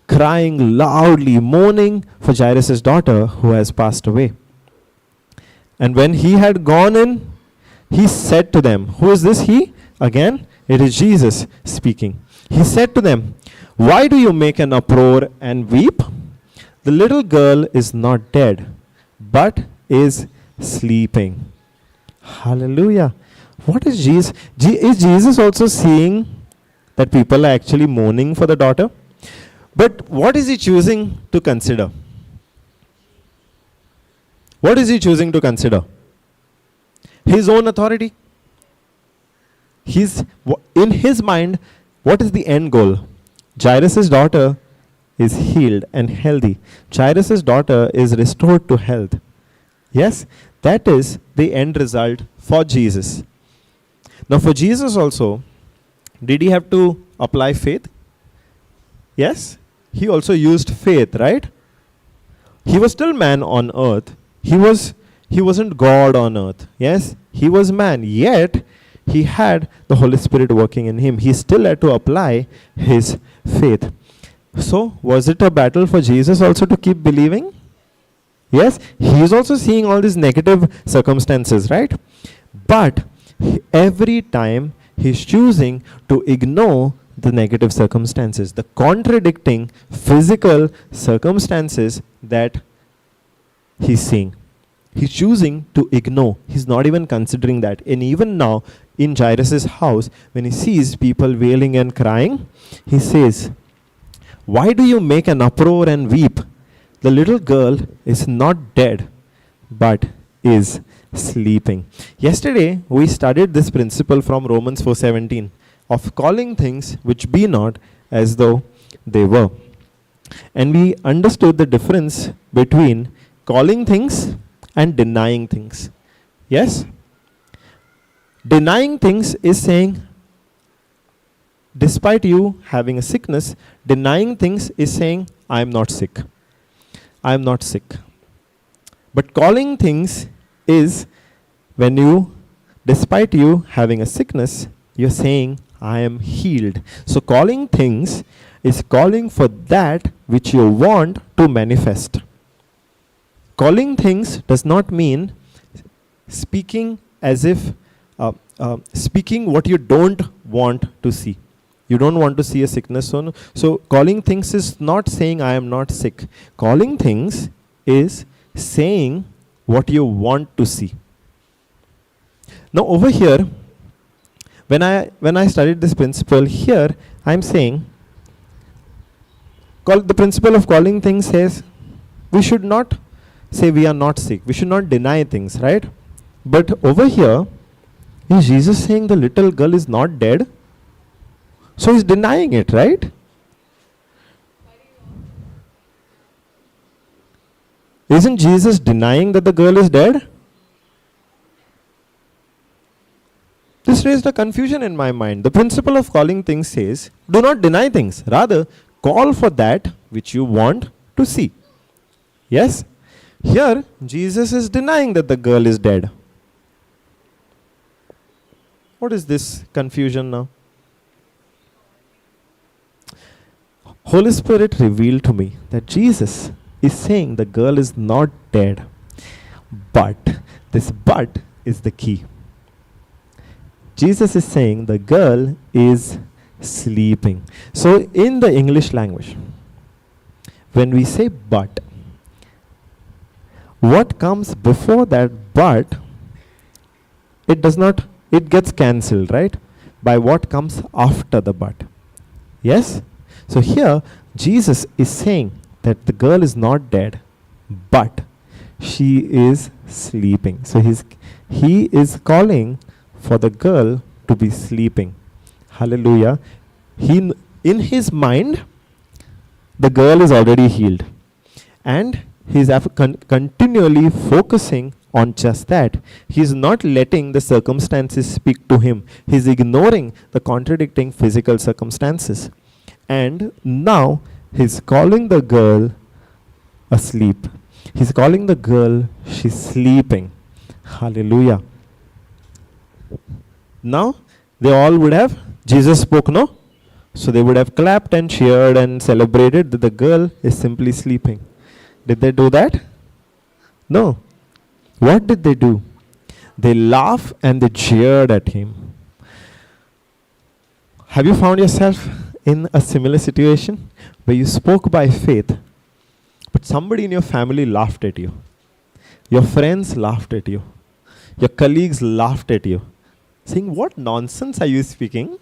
crying loudly, mourning for Jairus' daughter who has passed away. And when he had gone in, he said to them, who is this he? Again, it is Jesus speaking. He said to them, why do you make an uproar and weep? The little girl is not dead, but is sleeping. Hallelujah. What is Jesus? Is Jesus also seeing that people are actually mourning for the daughter? But what is he choosing to consider? What is he choosing to consider? His own authority. In his mind, what is the end goal? Jairus' daughter is healed and healthy. Jairus' daughter is restored to health. Yes, that is the end result for Jesus. Now for Jesus also, did he have to apply faith? Yes, he also used faith, right? He was still man on earth. He wasn't God on earth. Yes, he was man, yet he had the Holy Spirit working in him. He still had to apply his faith. So, was it a battle for Jesus also to keep believing? Yes, he is also seeing all these negative circumstances, right? But Every time he's choosing to ignore the negative circumstances, the contradicting physical circumstances that he's seeing. He's choosing to ignore. He's not even considering that. And even now, in Jairus' house, when he sees people wailing and crying, he says, "Why do you make an uproar and weep? The little girl is not dead, but is sleeping." Yesterday, we studied this principle from Romans 4:17 of calling things which be not as though they were. And we understood the difference between calling things and denying things. Yes? Denying things is saying, despite you having a sickness, denying things is saying, I am not sick. I am not sick. But calling things is when you, despite you having a sickness, you're saying, I am healed. So calling things is calling for that which you want to manifest. Calling things does not mean speaking as if, speaking what you don't want to see. You don't want to see a sickness. So calling things is not saying I am not sick. Calling things is saying what you want to see. Now over here, when I studied this principle here, I'm saying, the principle of calling things says, we should not say we are not sick. We should not deny things, right? But over here, is Jesus saying the little girl is not dead? So he's denying it, right? Isn't Jesus denying that the girl is dead? This raised a confusion in my mind. The principle of calling things says, do not deny things. Rather, call for that which you want to see. Yes? Here, Jesus is denying that the girl is dead. What is this confusion now? Holy Spirit revealed to me that Jesus is saying the girl is not dead. But, this but is the key. Jesus is saying the girl is sleeping. So in the English language, when we say but, what comes before that but, it gets cancelled, right? By what comes after the but. Yes? So here, Jesus is saying that the girl is not dead, but she is sleeping. So he is calling for the girl to be sleeping. Hallelujah. In his mind, the girl is already healed. And he's continually focusing on just that. He's not letting the circumstances speak to him. He's ignoring the contradicting physical circumstances. And now he's calling the girl asleep. He's calling the girl, she's sleeping. Hallelujah. Now, they all would have, Jesus spoke, no? So they would have clapped and cheered and celebrated that the girl is simply sleeping. Did they do that? No. What did they do? They laughed and they jeered at him. Have you found yourself in a similar situation where you spoke by faith, but somebody in your family laughed at you? Your friends laughed at you. Your colleagues laughed at you, saying, what nonsense are you speaking?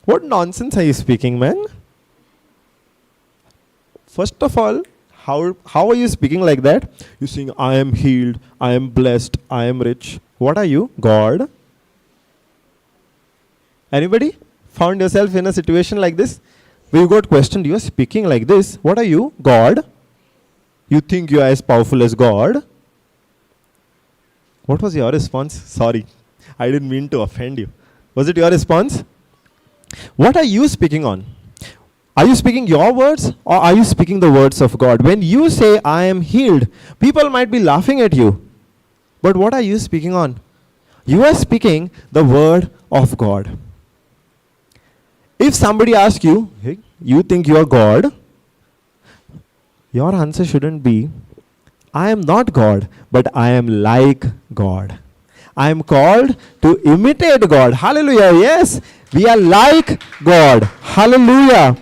What nonsense are you speaking, man? First of all, how are you speaking like that? You're saying, I am healed, I am blessed, I am rich. What are you? God? Anybody found yourself in a situation like this? Where you got questioned, you are speaking like this. What are you? God? You think you are as powerful as God? What was your response? Sorry, I didn't mean to offend you. Was it your response? What are you speaking on? Are you speaking your words or are you speaking the words of God? When you say, I am healed, people might be laughing at you. But what are you speaking on? You are speaking the word of God. If somebody asks you, hey, you think you are God? Your answer shouldn't be, I am not God, but I am like God. I am called to imitate God. Hallelujah. Yes, we are like God. Hallelujah.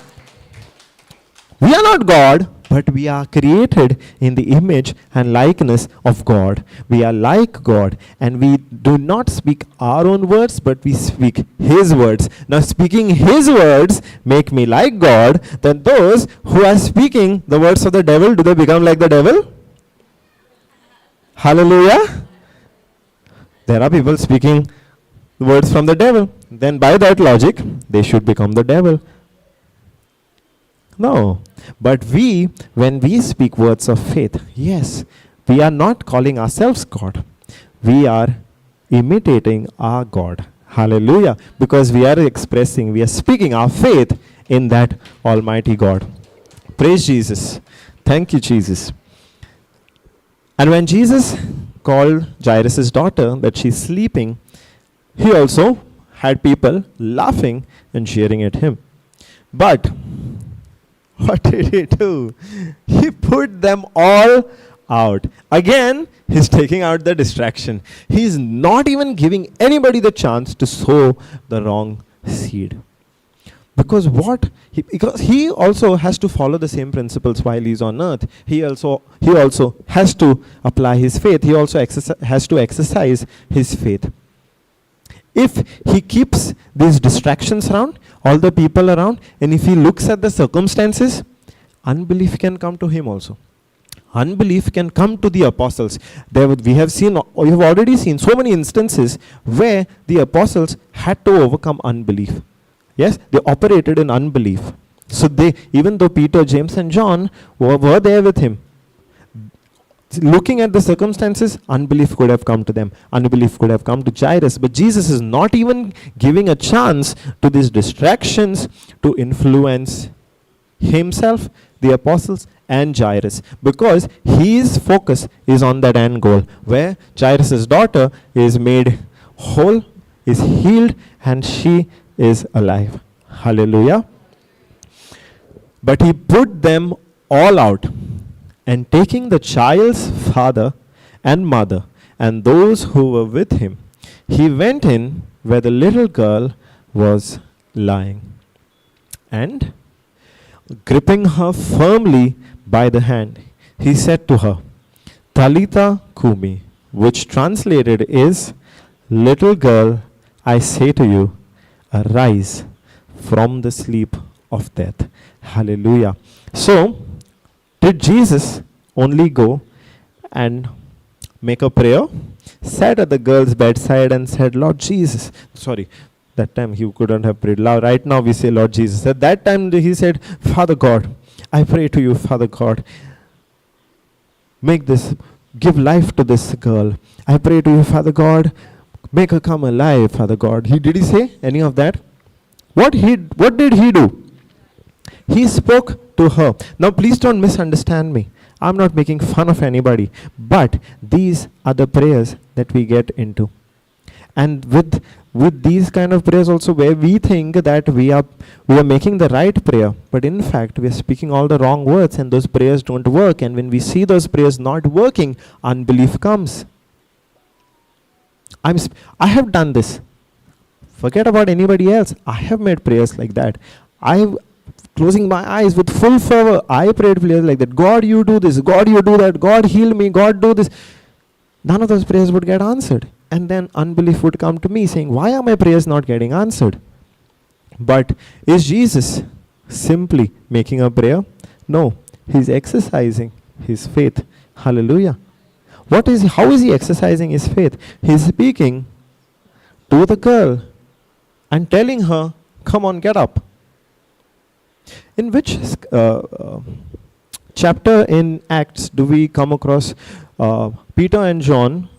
We are not God, but we are created in the image and likeness of God. We are like God, and we do not speak our own words, but we speak His words. Now, speaking His words make me like God. Then those who are speaking the words of the devil, do they become like the devil? Hallelujah. There are people speaking words from the devil. Then by that logic, they should become the devil. No. But when we speak words of faith, yes, we are not calling ourselves God. We are imitating our God. Hallelujah. Because we are speaking our faith in that Almighty God. Praise Jesus. Thank you, Jesus. And when Jesus called Jairus' daughter that she's sleeping, he also had people laughing and cheering at him. But what did he do? He put them all out. Again, he's taking out the distraction. He's not even giving anybody the chance to sow the wrong seed. Because he also has to follow the same principles while he's on earth. He also has to apply his faith. He also has to exercise his faith. If he keeps these distractions around, all the people around, and if he looks at the circumstances, unbelief can come to him also. Unbelief can come to the apostles. We have already seen so many instances where the apostles had to overcome unbelief. Yes, they operated in unbelief. So even though Peter, James, and John were there with him, looking at the circumstances, unbelief could have come to them. Unbelief could have come to Jairus. But Jesus is not even giving a chance to these distractions to influence himself, the apostles, and Jairus. Because his focus is on that end goal, where Jairus' daughter is made whole, is healed, and she is alive. Hallelujah. But he put them all out. And taking the child's father and mother and those who were with him, he went in where the little girl was lying. And gripping her firmly by the hand, he said to her, Talitha Kumi, which translated is, little girl, I say to you, arise from the sleep of death. Hallelujah. So, did Jesus only go and make a prayer, sat at the girl's bedside and said, Lord Jesus, that time he couldn't have prayed. Right now we say, Lord Jesus. At that time he said, Father God, I pray to you, Father God, give life to this girl. I pray to you, Father God, make her come alive, Father God. Did he say any of that? What did he do? He spoke to her. Now please don't misunderstand me. I'm not making fun of anybody. But these are the prayers that we get into. And with these kind of prayers also, where we think that we are making the right prayer, but in fact we are speaking all the wrong words and those prayers don't work. And when we see those prayers not working, unbelief comes. I have done this. Forget about anybody else. I have made prayers like that. Closing my eyes with full fervor, I prayed prayers like that. God, you do this. God, you do that. God, heal me. God, do this. None of those prayers would get answered. And then unbelief would come to me saying, why are my prayers not getting answered? But is Jesus simply making a prayer? No. He's exercising his faith. Hallelujah. How is he exercising his faith? He's speaking to the girl and telling her, come on, get up. In which chapter in Acts do we come across Peter and John?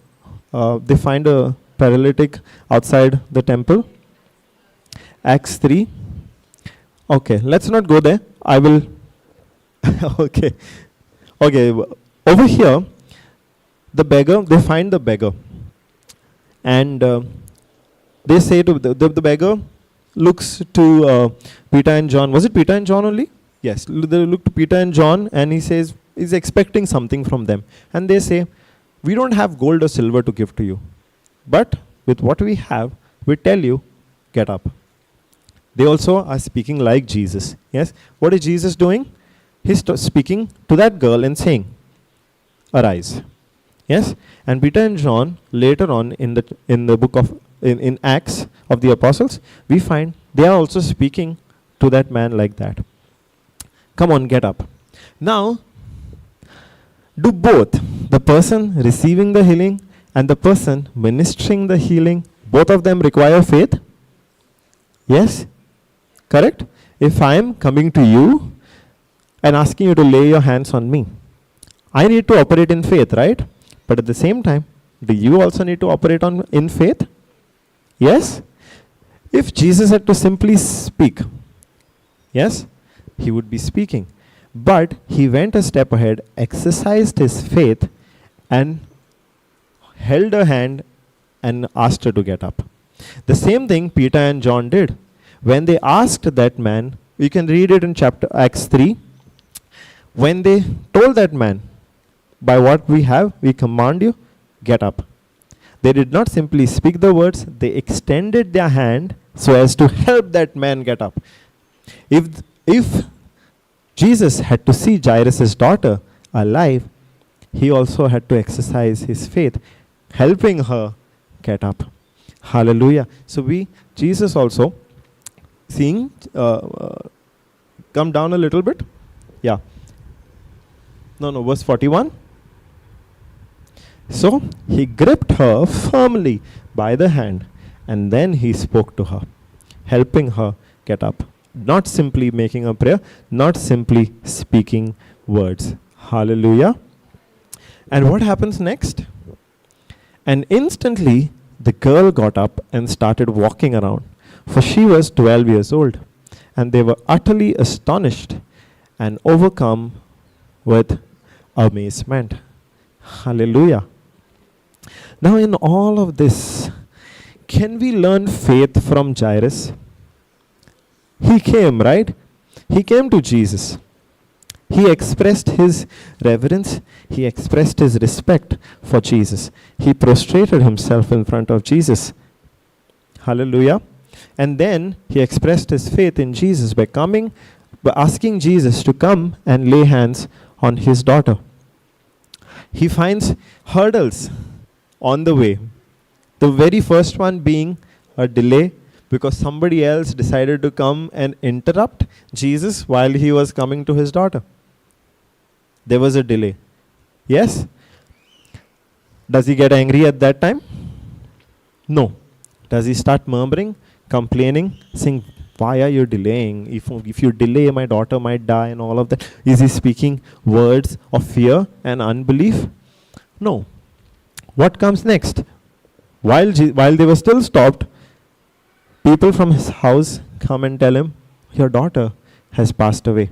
They find a paralytic outside the temple. Acts 3. Okay, let's not go there. I will. Okay. Over here, they find the beggar. And they say to the beggar, looks to Peter and John. Was it Peter and John only? Yes. They look to Peter and John and he says, he's expecting something from them. And they say, we don't have gold or silver to give to you. But with what we have, we tell you, get up. They also are speaking like Jesus. Yes? What is Jesus doing? He's speaking to that girl and saying, arise. Yes? And Peter and John, later on in the book of, in Acts of the Apostles, we find they are also speaking to that man like that. Come on, get up. Now, do both the person receiving the healing and the person ministering the healing, both of them require faith? Yes? Correct? If I am coming to you and asking you to lay your hands on me, I need to operate in faith, right? But at the same time, do you also need to operate in faith? Yes? If Jesus had to simply speak, yes, he would be speaking. But he went a step ahead, exercised his faith, and held her hand and asked her to get up. The same thing Peter and John did. When they asked that man, you can read it in chapter Acts 3, when they told that man, by what we have, we command you, get up. They did not simply speak the words, they extended their hand so as to help that man get up. If Jesus had to see Jairus' daughter alive, he also had to exercise his faith, helping her get up. Hallelujah. So Jesus also, seeing, come down a little bit. Yeah. No, verse 41. So he gripped her firmly by the hand, and then he spoke to her, helping her get up. Not simply making a prayer, not simply speaking words. Hallelujah. And what happens next? And instantly the girl got up and started walking around, for she was 12 years old. And they were utterly astonished and overcome with amazement. Hallelujah. Now in all of this, can we learn faith from Jairus? He came, right? He came to Jesus. He expressed his reverence. He expressed his respect for Jesus. He prostrated himself in front of Jesus. Hallelujah. And then he expressed his faith in Jesus by asking Jesus to come and lay hands on his daughter. He finds hurdles on the way. The very first one being a delay, because somebody else decided to come and interrupt Jesus while he was coming to his daughter. There was a delay. Yes? Does he get angry at that time? No. Does he start murmuring, complaining, saying, why are you delaying? If you delay, my daughter might die and all of that. Is he speaking words of fear and unbelief? No. What comes next? While they were still stopped, people from his house come and tell him, your daughter has passed away.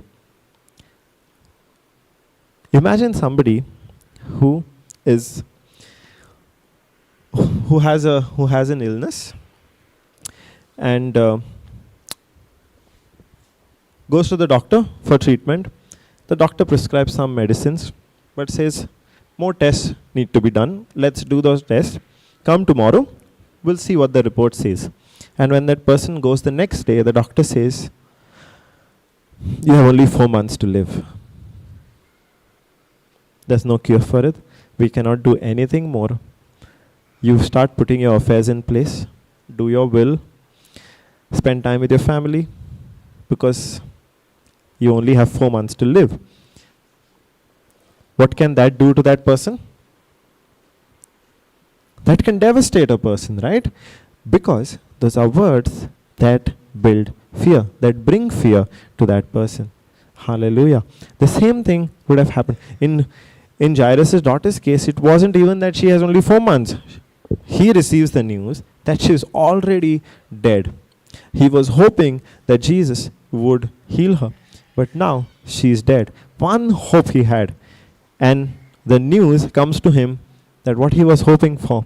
Imagine somebody who has an illness and goes to the doctor for treatment. The doctor prescribes some medicines, but says, more tests need to be done. Let's do those tests. Come tomorrow. We'll see what the report says. And when that person goes the next day, the doctor says, you have only 4 months to live. There's no cure for it. We cannot do anything more. You start putting your affairs in place. Do your will. Spend time with your family. Because you only have 4 months to live. What can that do to that person? That can devastate a person, right? Because those are words that build fear, that bring fear to that person. Hallelujah. The same thing would have happened. In Jairus' daughter's case, it wasn't even that she has only 4 months. He receives the news that she is already dead. He was hoping that Jesus would heal her. But now she is dead. One hope he had. And the news comes to him that what he was hoping for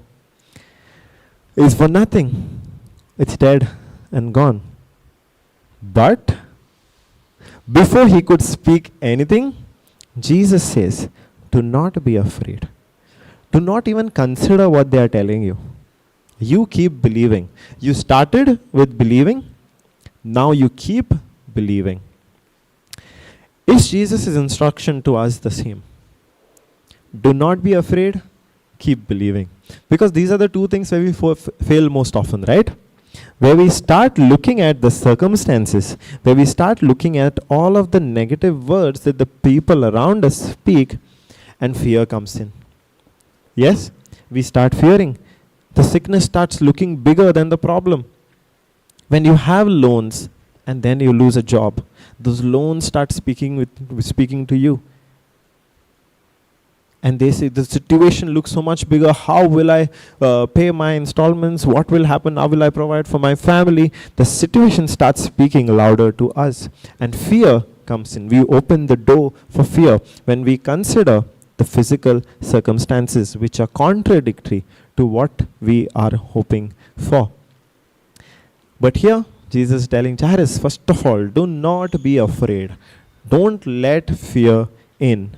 is for nothing. It's dead and gone. But before he could speak anything, Jesus says, do not be afraid. Do not even consider what they are telling you. You keep believing. You started with believing. Now you keep believing. Is Jesus' instruction to us the same? Do not be afraid. Keep believing. Because these are the two things where we fail most often, right? Where we start looking at the circumstances, where we start looking at all of the negative words that the people around us speak, and fear comes in. Yes, we start fearing. The sickness starts looking bigger than the problem. When you have loans and then you lose a job, those loans start speaking to you. And they say, the situation looks so much bigger. How will I pay my installments? What will happen? How will I provide for my family? The situation starts speaking louder to us. And fear comes in. We open the door for fear when we consider the physical circumstances which are contradictory to what we are hoping for. But here, Jesus is telling Jairus, first of all, do not be afraid. Don't let fear in.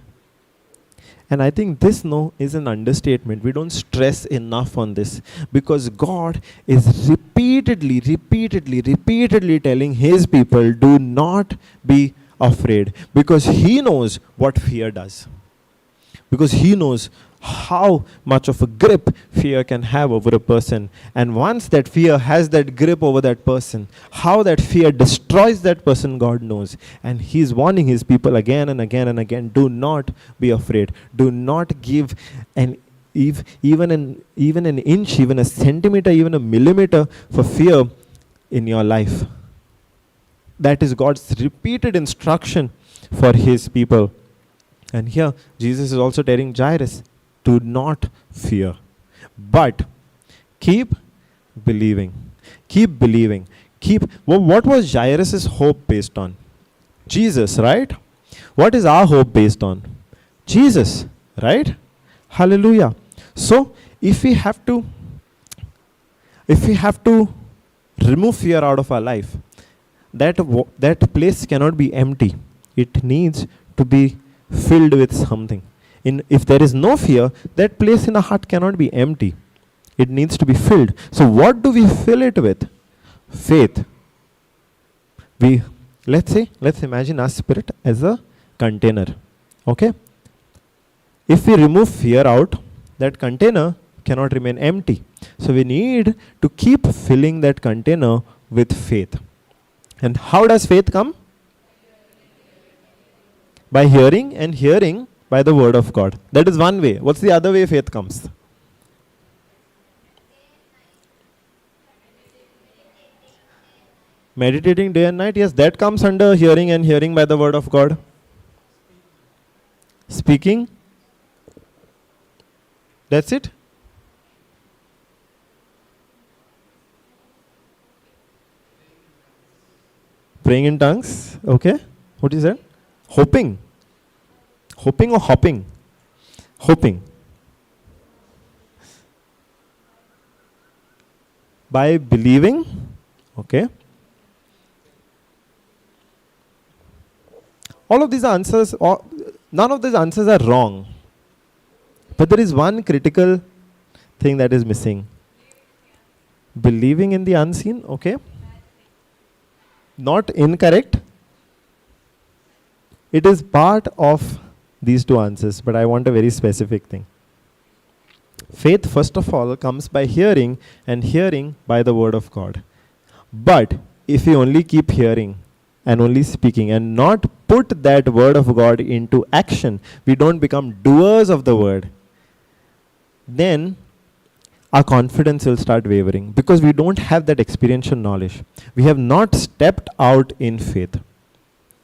And I think this is an understatement. We don't stress enough on this, because God is repeatedly telling his people, do not be afraid, because he knows what fear does. Because he knows how much of a grip fear can have over a person. And once that fear has that grip over that person, how that fear destroys that person, God knows. And he's warning his people again and again and again, do not be afraid. Do not give even an inch, even a centimeter, even a millimeter for fear in your life. That is God's repeated instruction for his people. And here, Jesus is also telling Jairus, do not fear, but keep believing. Keep believing. What was Jairus' hope based on? Jesus, right? What is our hope based on? Jesus, right? Hallelujah. So, if we have to remove fear out of our life, that place cannot be empty. It needs to be filled with something. If there is no fear, that place in the heart cannot be empty. It needs to be filled. So what do we fill it with? Faith. Let's imagine our spirit as a container. Okay? If we remove fear out, that container cannot remain empty. So we need to keep filling that container with faith. And how does faith come? By hearing, and hearing by the word of God. That is one way. What's the other way faith comes? Meditating day and night. Yes, that comes under hearing, and hearing by the word of God. Speaking. That's it. Praying in tongues. Okay. What is that? Hoping. Hoping or hopping? Hoping. By believing. Okay. All of these answers, none of these answers are wrong. But there is one critical thing that is missing. Believing in the unseen. Okay. Not incorrect. It is part of these two answers, but I want a very specific thing. Faith, first of all, comes by hearing, and hearing by the word of God. But if we only keep hearing and only speaking and not put that word of God into action, we don't become doers of the word, then our confidence will start wavering, because we don't have that experiential knowledge. We have not stepped out in faith.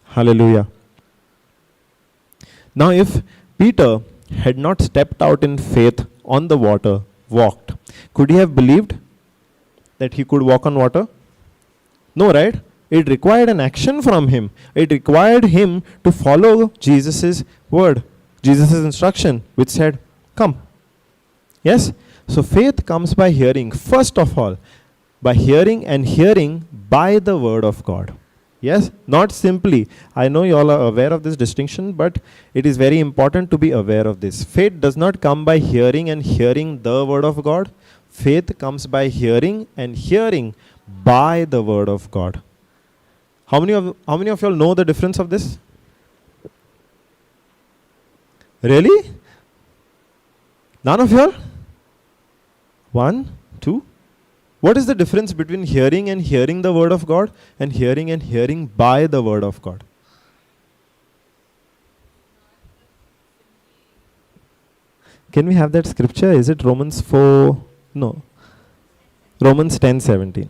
Hallelujah. Now, if Peter had not stepped out in faith on the water, walked, could he have believed that he could walk on water? No, right? It required an action from him. It required him to follow Jesus' word, Jesus' instruction, which said, come. Yes? So faith comes by hearing, first of all, by hearing, and hearing by the word of God. Yes, not simply. I know you all are aware of this distinction, but it is very important to be aware of this. Faith does not come by hearing and hearing the word of God. Faith comes by hearing, and hearing by the word of God. How many of y'all know the difference of this? Really? None of y'all? 1, 2. What is the difference between hearing and hearing the word of God and hearing by the word of God? Can we have that scripture? Is it Romans 4? No. Romans 10:17.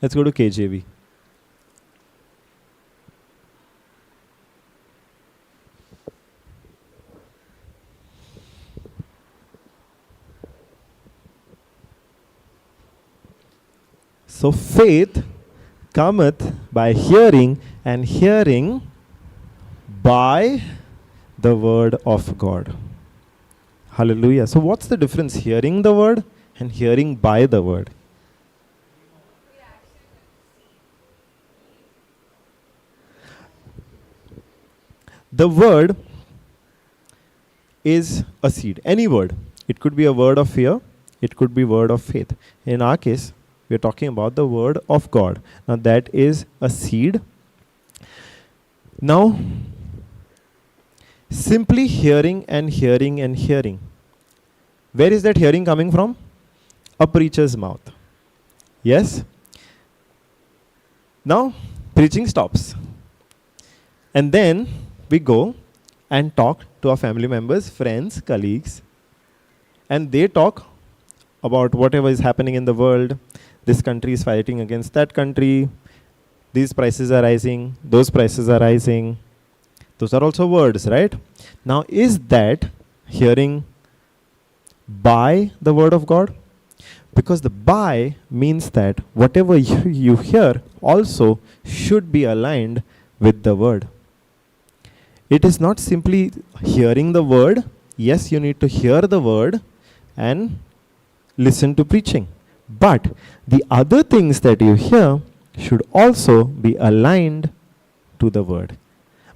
Let's go to KJV. So faith cometh by hearing, and hearing by the word of God. Hallelujah. So what's the difference? Hearing the word and hearing by the word. The word is a seed. Any word. It could be a word of fear. It could be word of faith. In our case, we are talking about the word of God. Now that is a seed. Now, simply hearing and hearing and hearing. Where is that hearing coming from? A preacher's mouth. Yes? Now, preaching stops. And then we go and talk to our family members, friends, colleagues. And they talk about whatever is happening in the world. This country is fighting against that country. These prices are rising. Those prices are rising. Those are also words, right? Now, is that hearing by the word of God? Because the by means that whatever you hear also should be aligned with the word. It is not simply hearing the word. Yes, you need to hear the word and listen to preaching. But the other things that you hear should also be aligned to the word.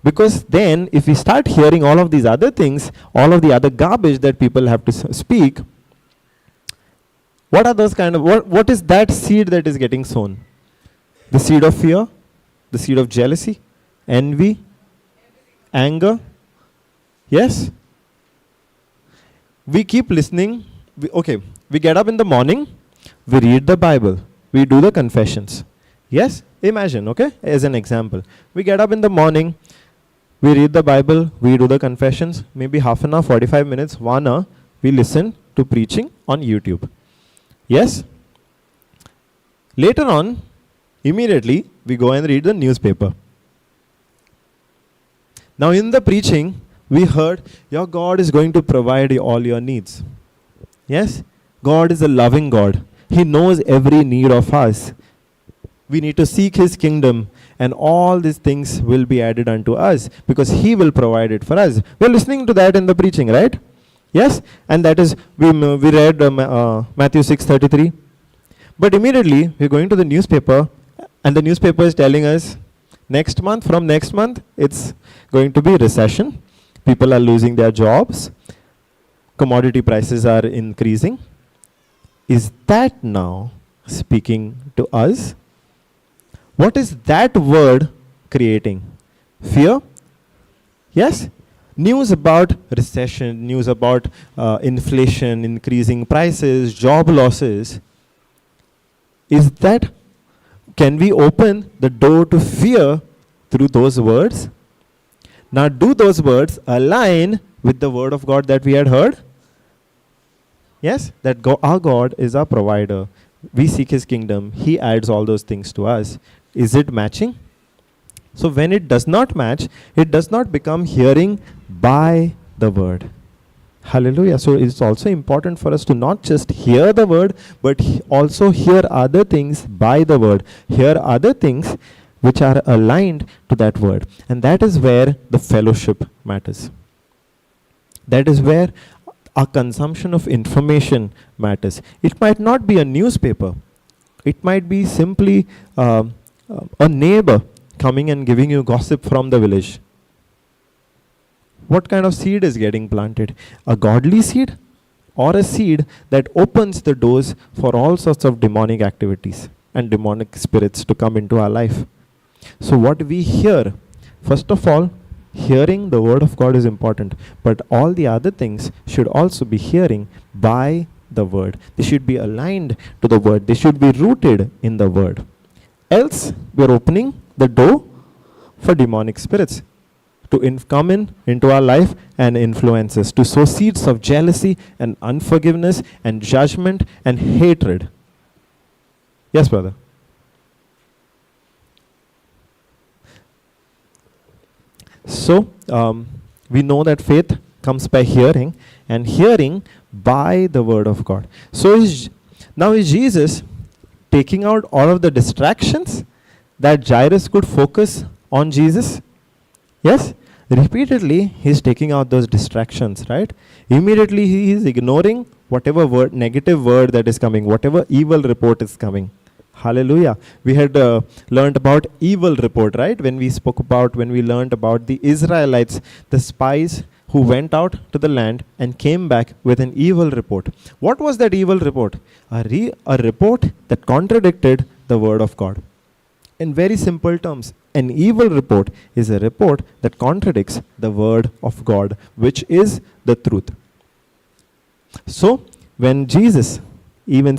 Because then if we start hearing all of these other things, all of the other garbage that people have to speak, what are those what is that seed that is getting sown? The seed of fear, the seed of jealousy, envy, anger. Yes? We keep listening. We get up in the morning, we read the Bible, we do the confessions. Yes? Imagine, okay? As an example. We get up in the morning, we read the Bible, we do the confessions, maybe half an hour, 45 minutes, 1 hour, we listen to preaching on YouTube. Yes? Later on, immediately, we go and read the newspaper. Now in the preaching, we heard, your God is going to provide all your needs. Yes? God is a loving God. He knows every need of us. We need to seek His kingdom, and all these things will be added unto us because He will provide it for us. We're listening to that in the preaching, right? Yes? And that is, we read Matthew 6:33. But immediately, we're going to the newspaper, and the newspaper is telling us, from next month, it's going to be recession. People are losing their jobs. Commodity prices are increasing. Is that now speaking to us? What is that word creating? Fear? Yes? News about recession, news about inflation, increasing prices, job losses. Is that, can we open the door to fear through those words? Now, do those words align with the word of God that we had heard? Yes, that our God is our provider. We seek His kingdom. He adds all those things to us. Is it matching? So when it does not match, it does not become hearing by the word. Hallelujah. So it's also important for us to not just hear the word, but also hear other things by the word. Hear other things which are aligned to that word. And that is where the fellowship matters. That is where our consumption of information matters. It might not be a newspaper. It might be simply a neighbor coming and giving you gossip from the village. what kind of seed is getting planted? A godly seed or a seed that opens the doors for all sorts of demonic activities and demonic spirits to come into our life? So what we hear, first of all, hearing the word of God is important, but all the other things should also be hearing by the word. They should be aligned to the word. They should be rooted in the word. Else, we are opening the door for demonic spirits to come into our life and influence us, to sow seeds of jealousy and unforgiveness and judgment and hatred. Yes, brother. So, we know that faith comes by hearing, and hearing by the word of God. So, now is Jesus taking out all of the distractions that Jairus could focus on Jesus? Yes? Repeatedly, he is taking out those distractions, right? Immediately, he is ignoring whatever word, negative word that is coming, whatever evil report is coming. Hallelujah. We had learned about evil report, right? When we learned about the Israelites, the spies who went out to the land and came back with an evil report. What was that evil report? A report that contradicted the word of God. In very simple terms, an evil report is a report that contradicts the word of God, which is the truth. So, when Jesus even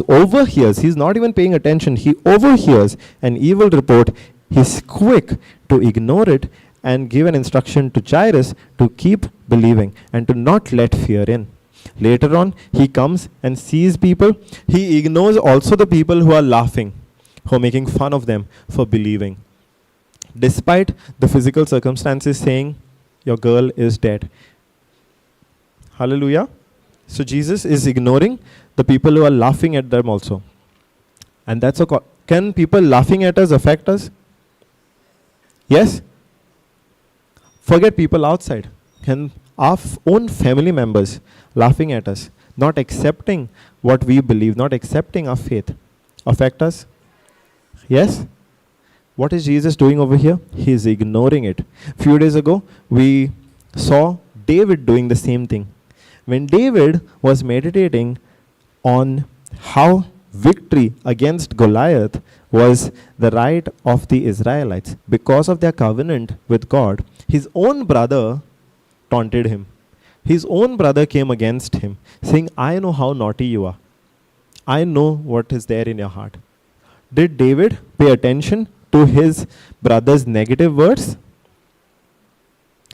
overhears, he's not even paying attention, he overhears an evil report, he's quick to ignore it and give an instruction to Jairus to keep believing and to not let fear in. Later on, he comes and sees people. He ignores also the people who are laughing, who are making fun of them for believing. Despite the physical circumstances saying, your girl is dead. Hallelujah. So Jesus is ignoring the people who are laughing at them also. And that's can people laughing at us affect us? Yes? Forget people outside. Can our own family members laughing at us, not accepting what we believe, not accepting our faith, affect us? Yes? What is Jesus doing over here? He is ignoring it. A few days ago, we saw David doing the same thing. When David was meditating on how victory against Goliath was the right of the Israelites because of their covenant with God, his own brother taunted him. His own brother came against him, saying, I know how naughty you are. I know what is there in your heart. Did David pay attention to his brother's negative words?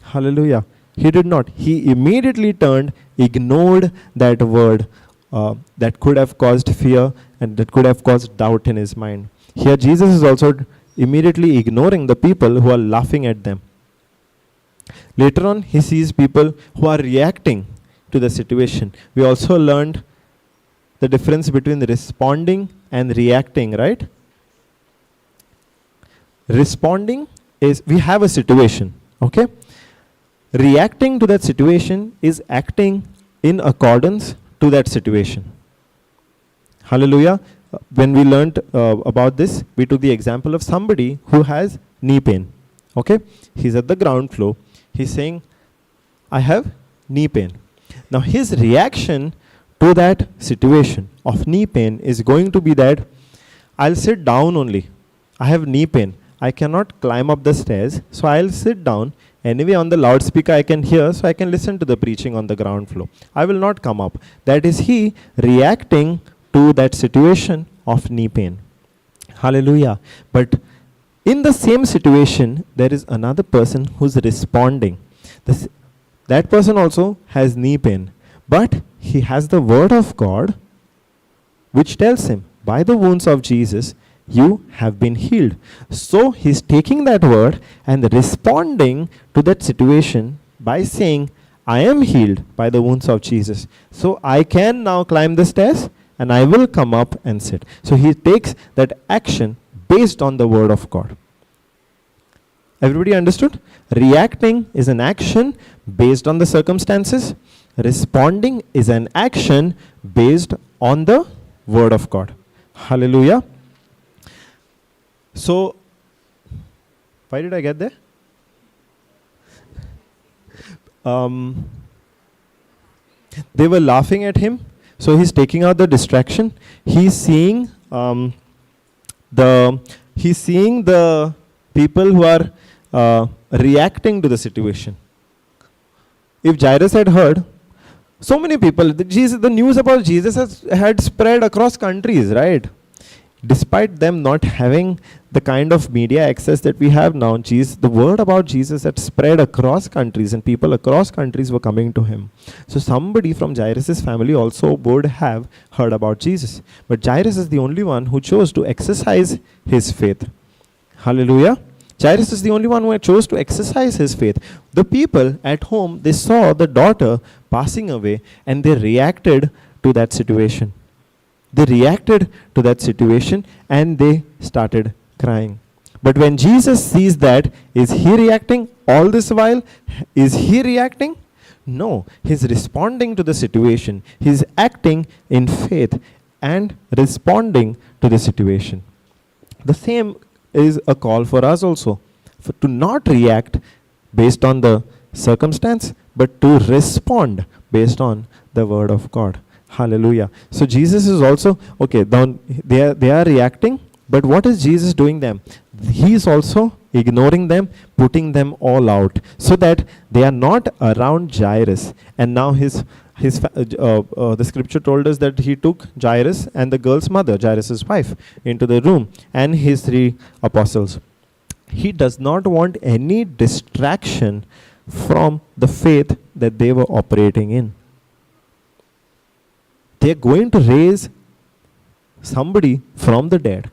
Hallelujah. He did not. He immediately ignored that word that could have caused fear and that could have caused doubt in his mind. Here Jesus is also immediately ignoring the people who are laughing at them. Later on, he sees people who are reacting to the situation. We also learned the difference between responding and reacting, right? Responding is, we have a situation, okay? Reacting to that situation is acting in accordance to that situation. Hallelujah. When we learned about this, we took the example of somebody who has knee pain. Okay? He's at the ground floor. He's saying, I have knee pain. Now his reaction to that situation of knee pain is going to be that I'll sit down only. I have knee pain. I cannot climb up the stairs, so I'll sit down. Anyway, on the loudspeaker I can hear, so I can listen to the preaching on the ground floor. I will not come up. That is he reacting to that situation of knee pain. Hallelujah. But in the same situation, there is another person who's responding. That person also has knee pain. But he has the word of God, which tells him, by the wounds of Jesus, you have been healed. So he's taking that word and responding to that situation by saying, I am healed by the wounds of Jesus. So I can now climb the stairs and I will come up and sit. So he takes that action based on the word of God. Everybody understood? Reacting is an action based on the circumstances. Responding is an action based on the word of God. Hallelujah. So, why did I get there? um, they were laughing at him. So he's taking out the distraction. He's seeing the people who are reacting to the situation. If Jairus had heard, so many people, the news about Jesus had spread across countries, right? Despite them not having the kind of media access that we have now, the word about Jesus had spread across countries, and people across countries were coming to him. So somebody from Jairus' family also would have heard about Jesus. But Jairus is the only one who chose to exercise his faith. Hallelujah. Jairus is the only one who chose to exercise his faith. The people at home, they saw the daughter passing away, and they reacted to that situation. They reacted to that situation and they started crying. But when Jesus sees that, is he reacting all this while? Is he reacting? No, he's responding to the situation. He's acting in faith and responding to the situation. The same is a call for us also, to not react based on the circumstance, but to respond based on the word of God. Hallelujah. So Jesus is also, okay, they are reacting, but what is Jesus doing them? He is also ignoring them, putting them all out, so that they are not around Jairus. And now the scripture told us that he took Jairus and the girl's mother, Jairus' wife, into the room, and his 3 apostles. He does not want any distraction from the faith that they were operating in. They are going to raise somebody from the dead.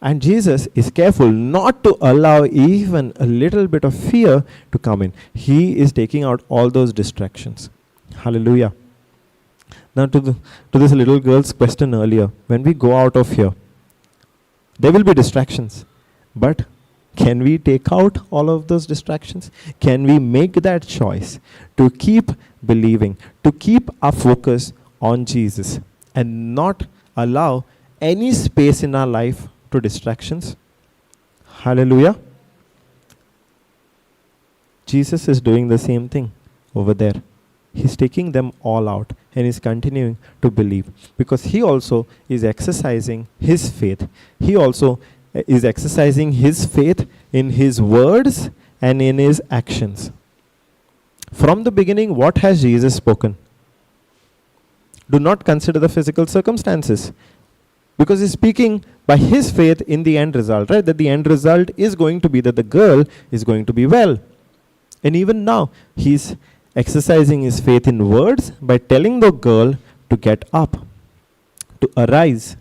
And Jesus is careful not to allow even a little bit of fear to come in. He is taking out all those distractions. Hallelujah. Now to this little girl's question earlier, when we go out of here, there will be distractions. But can we take out all of those distractions? Can we make that choice to keep believing, to keep our focus on Jesus and not allow any space in our life to distractions? Hallelujah. Jesus is doing the same thing over there. He's taking them all out and he's continuing to believe, because he also is exercising his faith. He also is exercising his faith in his words and in his actions. From the beginning, what has Jesus spoken? Do not consider the physical circumstances, because he's speaking by his faith in the end result, right? That the end result is going to be that the girl is going to be well. And even now, he's exercising his faith in words by telling the girl to get up, to arise.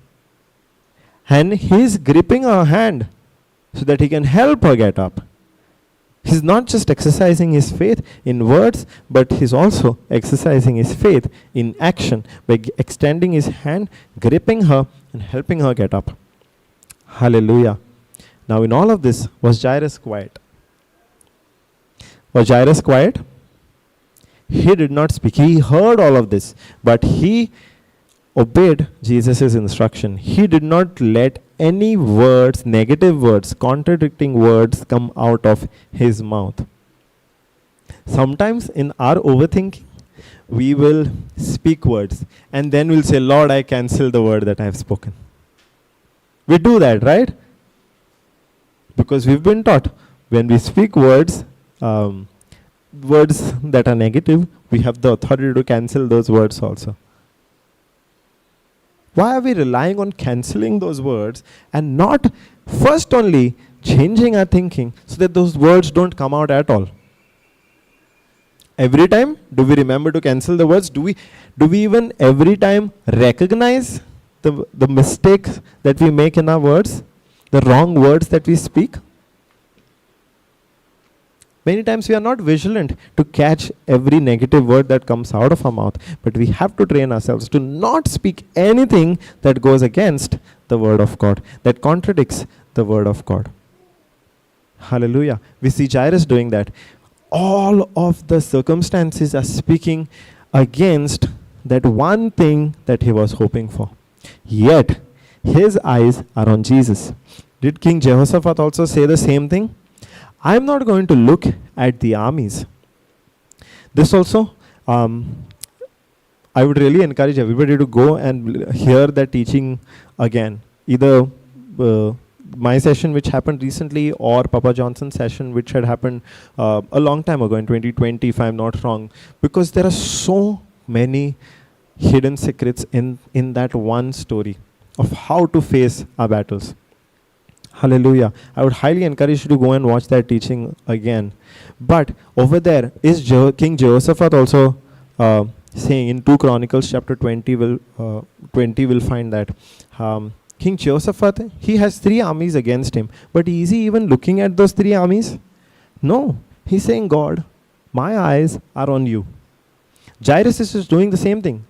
And he's gripping her hand so that he can help her get up. He's not just exercising his faith in words, but he's also exercising his faith in action by extending his hand, gripping her, and helping her get up. Hallelujah. Now in all of this, was Jairus quiet? Was Jairus quiet? He did not speak. He heard all of this, but he obeyed Jesus' instruction. He did not let any words, negative words, contradicting words come out of his mouth. Sometimes in our overthinking, we will speak words and then we'll say, Lord, I cancel the word that I have spoken. We do that, right? Because we've been taught when we speak words that are negative, we have the authority to cancel those words also. Why are we relying on cancelling those words and not first only changing our thinking so that those words don't come out at all? Every time, do we remember to cancel the words? Do we even every time recognize the mistakes that we make in our words? The wrong words that we speak? Many times we are not vigilant to catch every negative word that comes out of our mouth, but we have to train ourselves to not speak anything that goes against the word of God, that contradicts the word of God. Hallelujah. We see Jairus doing that. All of the circumstances are speaking against that one thing that he was hoping for. Yet, his eyes are on Jesus. Did King Jehoshaphat also say the same thing? I'm not going to look at the armies. This also, I would really encourage everybody to go and hear that teaching again. Either my session which happened recently or Papa Johnson's session which had happened a long time ago in 2020 if I'm not wrong. Because there are so many hidden secrets in that one story of how to face our battles. Hallelujah. I would highly encourage you to go and watch that teaching again. But over there is King Jehoshaphat also saying in 2 Chronicles chapter 20 will find that King Jehoshaphat, he has 3 armies against him. But is he even looking at those 3 armies? No. He's saying, God, my eyes are on you. Jairus is just doing the same thing.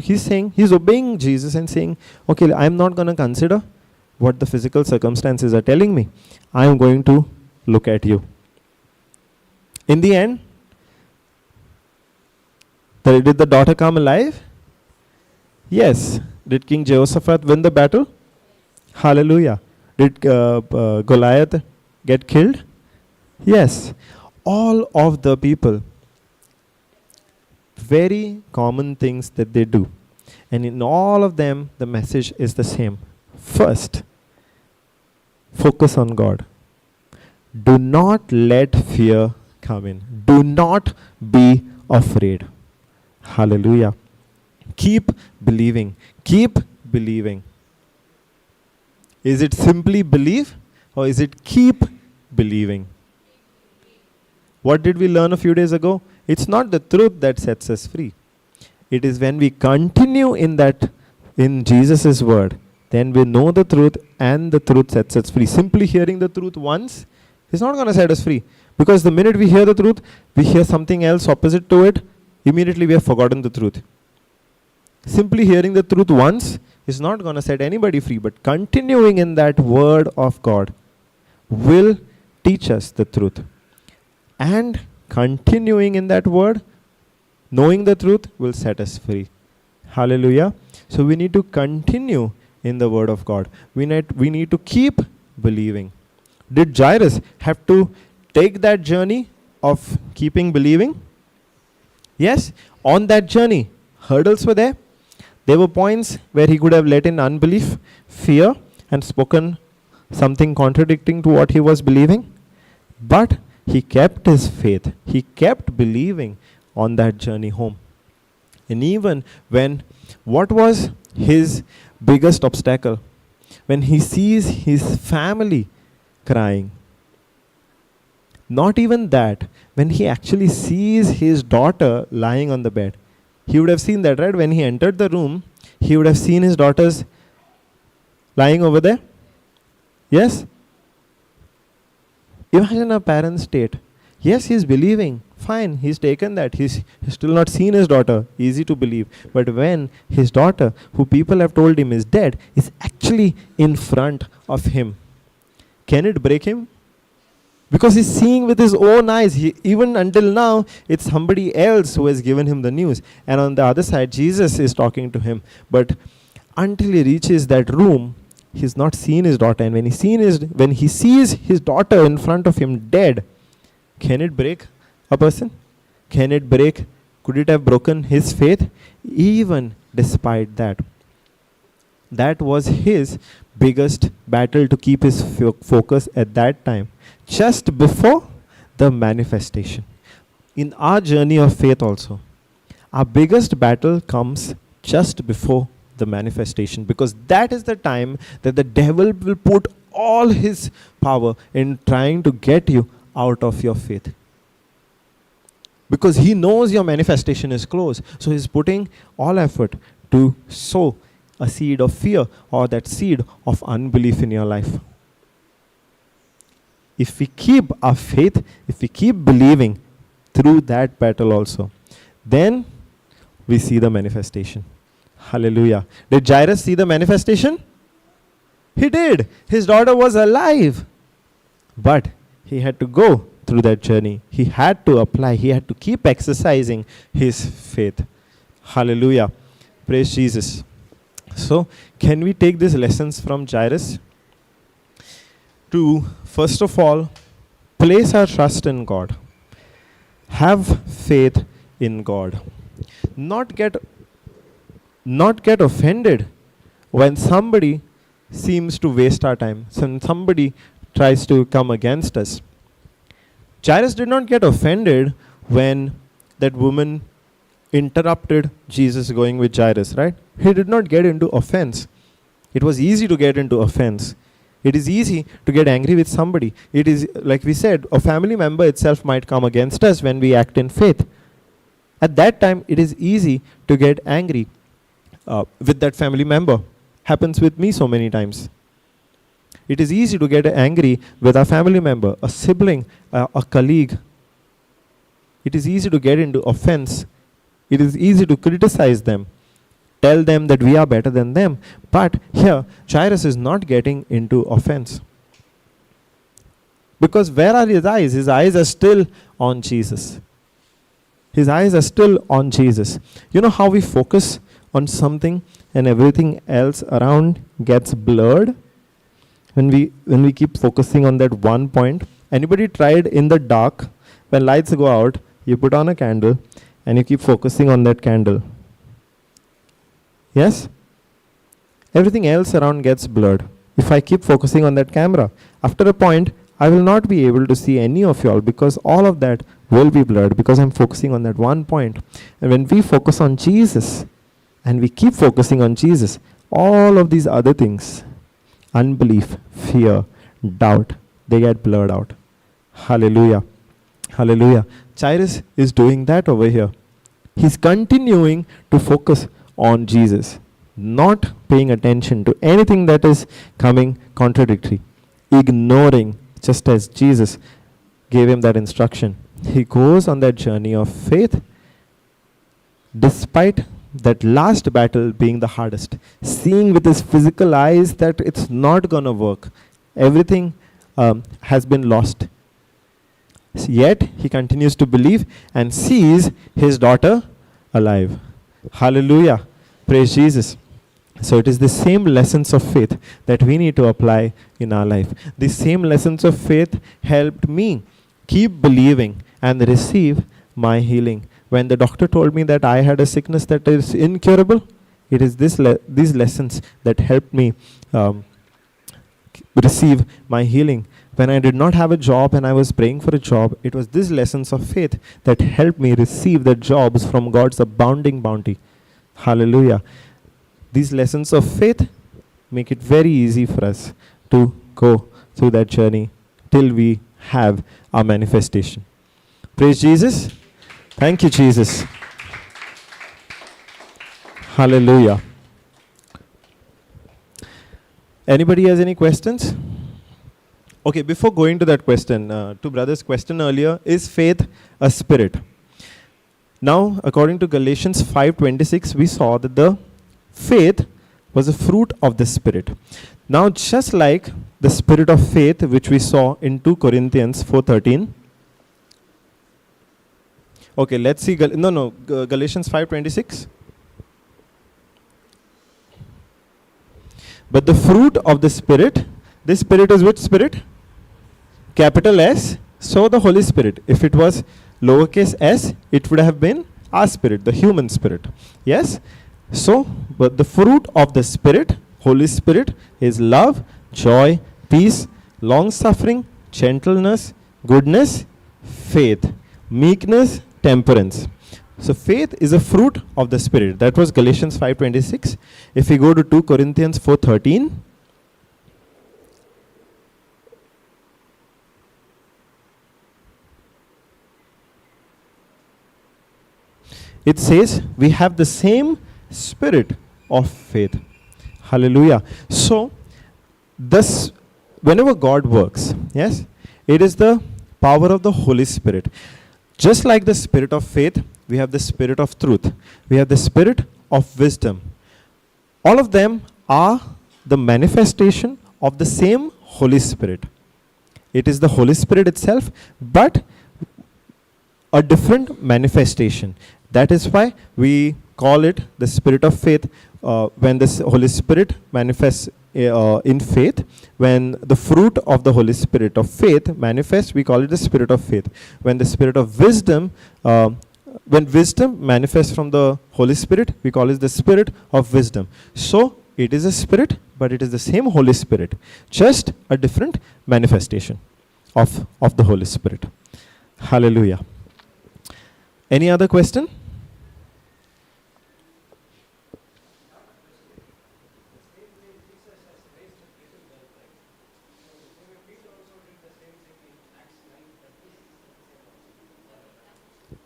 He's saying, he's obeying Jesus and saying, okay, I'm not going to consider what the physical circumstances are telling me. I'm going to look at you. In the end, did the daughter come alive? Yes. Did King Jehoshaphat win the battle? Hallelujah. Did Goliath get killed? Yes. All of the people, very common things that they do. And in all of them, the message is the same. First, focus on God. Do not let fear come in. Do not be afraid. Hallelujah. Keep believing. Keep believing. Is it simply believe or is it keep believing? What did we learn a few days ago? It's not the truth that sets us free. It is when we continue in Jesus' word, then we know the truth and the truth sets us free. Simply hearing the truth once is not going to set us free. Because the minute we hear the truth, we hear something else opposite to it, immediately we have forgotten the truth. Simply hearing the truth once is not going to set anybody free, but continuing in that word of God will teach us the truth. And continuing in that word, knowing the truth will set us free. Hallelujah. So we need to continue in the word of God. We need to keep believing. Did Jairus have to take that journey of keeping believing? Yes. On that journey, hurdles were there. There were points where he could have let in unbelief, fear, and spoken something contradicting to what he was believing. But he kept his faith. He kept believing on that journey home. And even when, what was his biggest obstacle? When he sees his family crying. Not even that. When he actually sees his daughter lying on the bed. He would have seen that, right? When he entered the room, he would have seen his daughters lying over there. Yes? Imagine a parent's state. Yes, he's believing. Fine, he's taken that. He's still not seen his daughter. Easy to believe. But when his daughter, who people have told him is dead, is actually in front of him, can it break him? Because he's seeing with his own eyes. Even until now, it's somebody else who has given him the news. And on the other side, Jesus is talking to him. But until he reaches that room, he's not seen his daughter. And when he sees his daughter in front of him dead, can it break a person? Could it have broken his faith? Even despite that. That was his biggest battle to keep his focus at that time. Just before the manifestation. In our journey of faith also, our biggest battle comes just before the manifestation, because that is the time that the devil will put all his power in trying to get you out of your faith. Because he knows your manifestation is close. So he's putting all effort to sow a seed of fear or that seed of unbelief in your life. If we keep our faith, if we keep believing through that battle also, then we see the manifestation. Hallelujah. Did Jairus see the manifestation? He did. His daughter was alive. But he had to go through that journey. He had to apply. He had to keep exercising his faith. Hallelujah. Praise Jesus. So, can we take these lessons from Jairus? To, first of all, place our trust in God. Have faith in God. Not get offended when somebody seems to waste our time, when somebody tries to come against us. Jairus did not get offended when that woman interrupted Jesus going with Jairus, right? He did not get into offense. It was easy to get into offense. It is easy to get angry with somebody. It is, like we said, a family member itself might come against us when we act in faith. At that time, it is easy to get angry with that family member. Happens with me so many times. It is easy to get angry with a family member, a sibling, a colleague. It is easy to get into offense. It is easy to criticize them, tell them that we are better than them. But here, Jairus is not getting into offense. Because where are his eyes? His eyes are still on Jesus. His eyes are still on Jesus. You know how we focus on something and everything else around gets blurred? When we keep focusing on that one point. Anybody tried in the dark, when lights go out, you put on a candle and you keep focusing on that candle? Yes? Everything else around gets blurred. If I keep focusing on that camera, after a point, I will not be able to see any of y'all because all of that will be blurred because I'm focusing on that one point. And when we focus on Jesus and we keep focusing on Jesus, all of these other things, unbelief, fear, doubt, they get blurred out. Hallelujah. Hallelujah. Jairus is doing that over here. He's continuing to focus on Jesus, not paying attention to anything that is coming contradictory, ignoring, just as Jesus gave him that instruction. He goes on that journey of faith despite that last battle being the hardest, seeing with his physical eyes that it's not going to work. Everything has been lost. Yet he continues to believe and sees his daughter alive. Hallelujah. Praise Jesus. So it is the same lessons of faith that we need to apply in our life. The same lessons of faith helped me keep believing and receive my healing. When the doctor told me that I had a sickness that is incurable, it is these lessons that helped me receive my healing. When I did not have a job and I was praying for a job, it was these lessons of faith that helped me receive the jobs from God's abounding bounty. Hallelujah. These lessons of faith make it very easy for us to go through that journey till we have our manifestation. Praise Jesus. Thank you, Jesus. Hallelujah. Anybody has any questions? Okay, before going to that question, to brother's question earlier, is faith a spirit? Now, according to Galatians 5:26, we saw that the faith was a fruit of the Spirit. Now, just like the spirit of faith, which we saw in 2 Corinthians 4:13. Okay, let's see. Galatians 5:26. But the fruit of the Spirit, this Spirit is which Spirit? Capital S. So the Holy Spirit. If it was lowercase s, it would have been our spirit, the human spirit. Yes? So, but the fruit of the Spirit, Holy Spirit, is love, joy, peace, long-suffering, gentleness, goodness, faith, meekness, temperance. So faith is a fruit of the Spirit. That was Galatians 5:26. If we go to 2 Corinthians 4:13. It says, we have the same spirit of faith. Hallelujah. So, this, whenever God works, yes, it is the power of the Holy Spirit. Just like the spirit of faith, we have the spirit of truth. We have the spirit of wisdom. All of them are the manifestation of the same Holy Spirit. It is the Holy Spirit itself, but a different manifestation. That is why we call it the spirit of faith. When the Holy Spirit manifests in faith, when the fruit of the Holy Spirit of faith manifests, we call it the spirit of faith. When the spirit of wisdom when wisdom manifests from the Holy Spirit, we call it the Spirit of wisdom. So it is a spirit, but it is the same Holy Spirit, just a different manifestation of the Holy Spirit. Hallelujah. Any other question?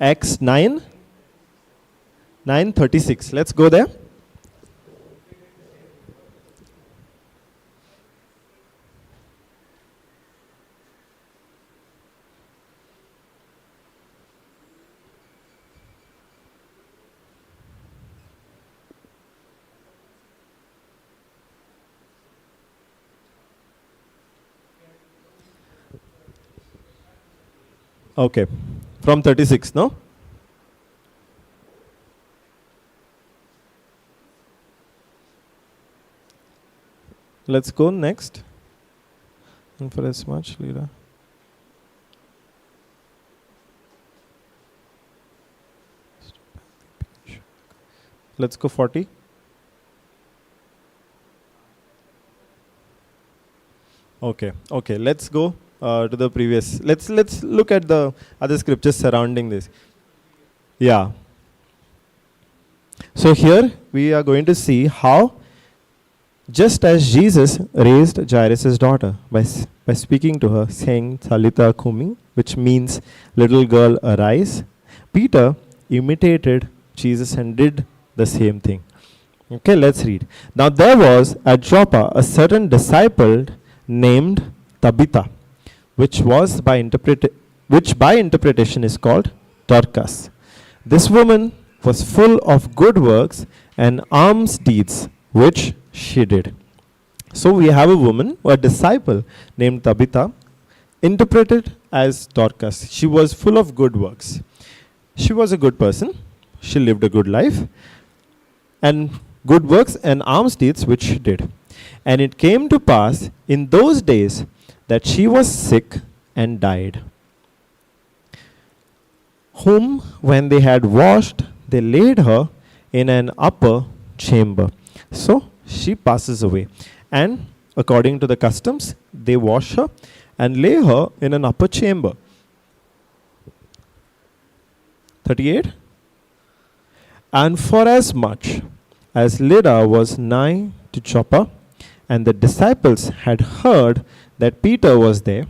Acts 9:36. Let's go there. Okay. From 36, no? Let's go next. And for as much, leader. Let's go 40. Okay. Let's go to the previous. Let's look at the other scriptures surrounding this. Yeah. So here we are going to see how, just as Jesus raised Jairus' daughter by speaking to her, saying Talitha Kumi, which means little girl arise, Peter imitated Jesus and did the same thing. Okay, let's read. Now there was at Joppa a certain disciple named Tabitha, which by interpretation is called Dorcas. This woman was full of good works and alms deeds, which she did. So we have a woman, a disciple named Tabitha, interpreted as Dorcas. She was full of good works. She was a good person. She lived a good life. And good works and alms deeds which she did. And it came to pass in those days that she was sick and died, whom when they had washed, they laid her in an upper chamber. So she passes away. And according to the customs, they wash her and lay her in an upper chamber. 38. And forasmuch as Lydda was nigh to Joppa, and the disciples had heard that Peter was there,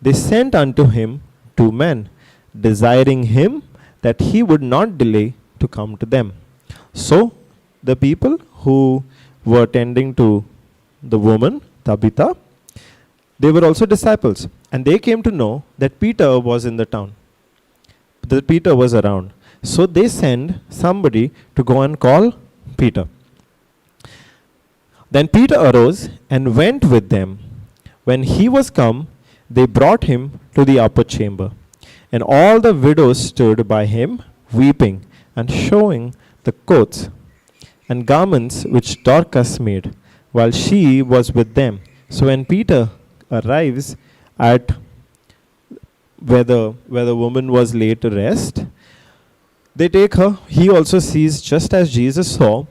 they sent unto him 2 men, desiring him that he would not delay to come to them. So the people who were tending to the woman, Tabitha, they were also disciples. And they came to know that Peter was in the town, that Peter was around. So they sent somebody to go and call Peter. Then Peter arose and went with them. When he was come, they brought him to the upper chamber. And all the widows stood by him, weeping and showing the coats and garments which Dorcas made, while she was with them. So when Peter arrives at where the woman was laid to rest, they take her. He also sees, just as Jesus saw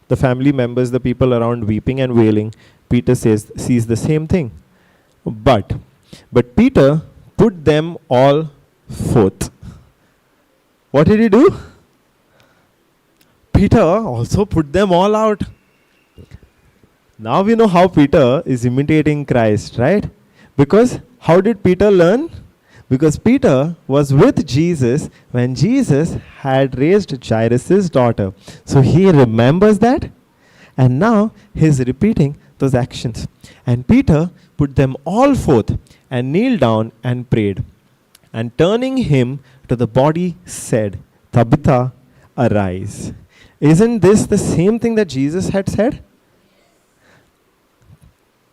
the family members, the people around weeping and wailing, Peter sees the same thing. But Peter put them all forth. What did he do? Peter also put them all out. Now we know how Peter is imitating Christ, right? Because how did Peter learn? Because Peter was with Jesus when Jesus had raised Jairus' daughter. So he remembers that, and now he's repeating those actions. And Peter put them all forth and kneeled down and prayed. And turning him to the body said, Tabitha, arise. Isn't this the same thing that Jesus had said?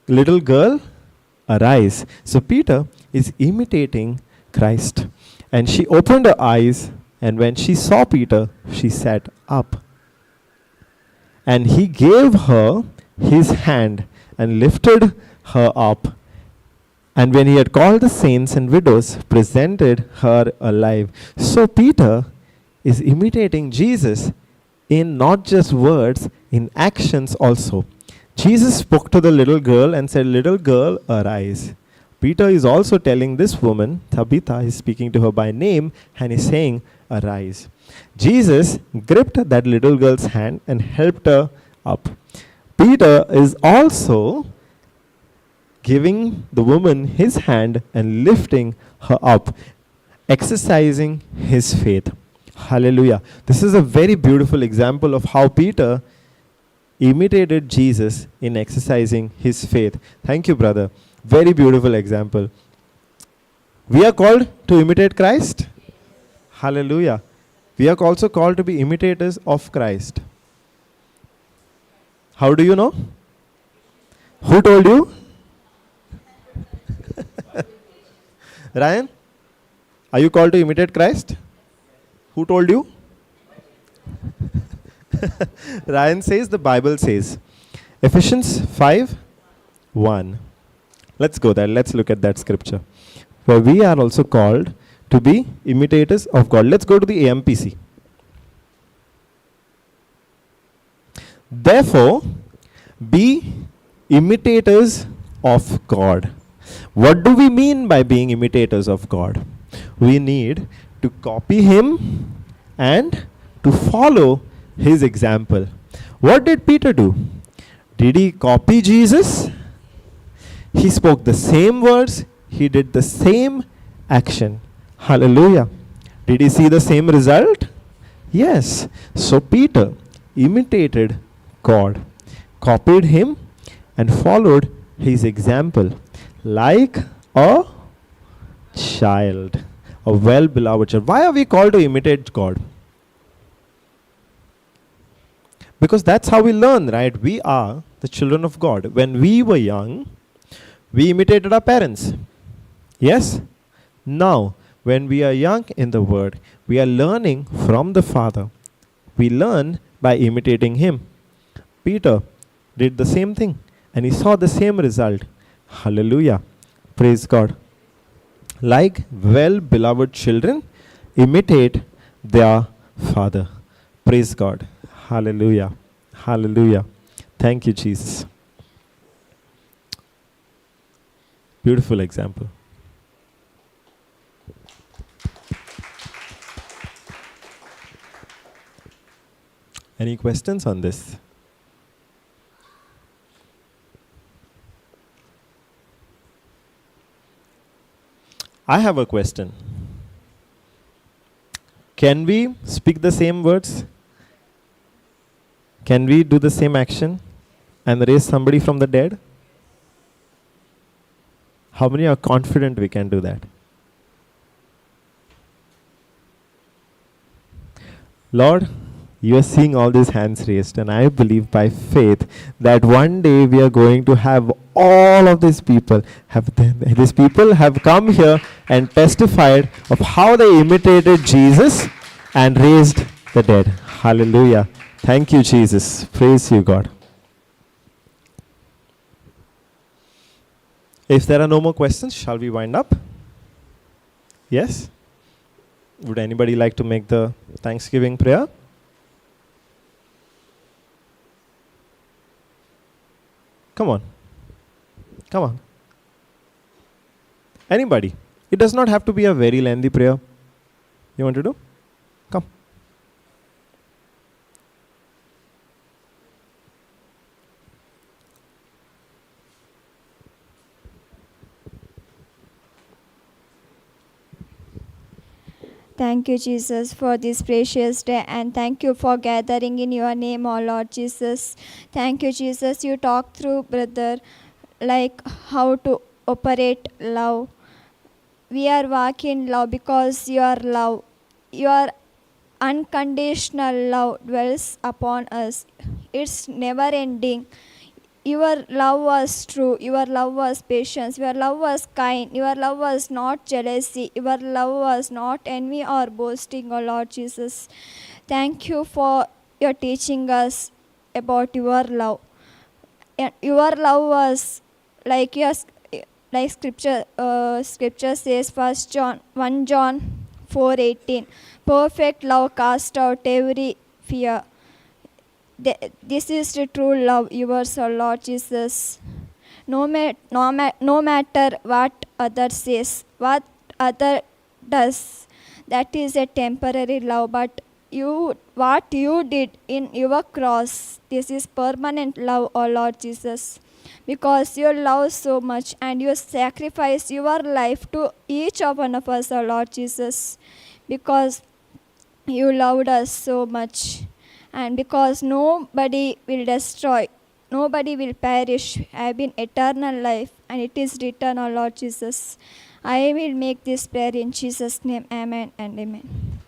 Little girl, arise. So Peter is imitating Christ. And she opened her eyes, and when she saw Peter, she sat up. And he gave her his hand and lifted her up. And when he had called the saints and widows, presented her alive. So Peter is imitating Jesus in not just words, in actions also. Jesus spoke to the little girl and said, "Little girl, arise." Peter is also telling this woman, Tabitha, he's speaking to her by name and he's saying, "Arise." Jesus gripped that little girl's hand and helped her up. Peter is also giving the woman his hand and lifting her up, exercising his faith. Hallelujah. This is a very beautiful example of how Peter imitated Jesus in exercising his faith. Thank you, brother. Very beautiful example. We are called to imitate Christ. Hallelujah. We are also called to be imitators of Christ. How do you know? Who told you? Ryan, are you called to imitate Christ? Who told you? Ryan says, the Bible says. Ephesians 5:1. Let's go there. Let's look at that scripture. Where we are also called to be imitators of God. Let's go to the AMPC. Therefore, be imitators of God. What do we mean by being imitators of God? We need to copy Him and to follow His example. What did Peter do? Did he copy Jesus? He spoke the same words. He did the same action. Hallelujah. Did he see the same result? Yes. So Peter imitated God, copied Him and followed His example like a child, a well-beloved child. Why are we called to imitate God? Because that's how we learn, right? We are the children of God. When we were young, we imitated our parents. Yes? Now, when we are young in the Word, we are learning from the Father. We learn by imitating Him. Peter did the same thing and he saw the same result. Hallelujah. Praise God. Like well-beloved children, imitate their father. Praise God. Hallelujah. Hallelujah. Thank you, Jesus. Beautiful example. Any questions on this? I have a question. Can we speak the same words? Can we do the same action and raise somebody from the dead? How many are confident we can do that? Lord, you are seeing all these hands raised, and I believe by faith that one day we are going to have all of these people have come here and testified of how they imitated Jesus and raised the dead. Hallelujah. Thank you, Jesus. Praise you, God. If there are no more questions, shall we wind up? Yes? Would anybody like to make the Thanksgiving prayer? Come on. Come on. Anybody. It does not have to be a very lengthy prayer. You want to do? Come. Thank you, Jesus, for this precious day, and thank you for gathering in your name, O Lord Jesus. Thank you, Jesus. You talk through, brother, like how to operate love. We are walking love because your love, your unconditional love dwells upon us. It's never ending. Your love was true, your love was patience, your love was kind, your love was not jealousy, your love was not envy or boasting, O Lord Jesus. Thank you for your teaching us about your love. And your love was like scripture says, 1 John 4:18. perfect love casts out every fear. This is the true love, yours, O Lord Jesus. No matter what other says, what other does, that is a temporary love. But what you did in your cross, this is permanent love, O Lord Jesus. Because you love so much and you sacrifice your life to each of one of us, O Lord Jesus. Because you loved us so much, and because nobody will destroy, nobody will perish, have been eternal life, and it is written, O Lord Jesus. I will make this prayer in Jesus' name. Amen and amen.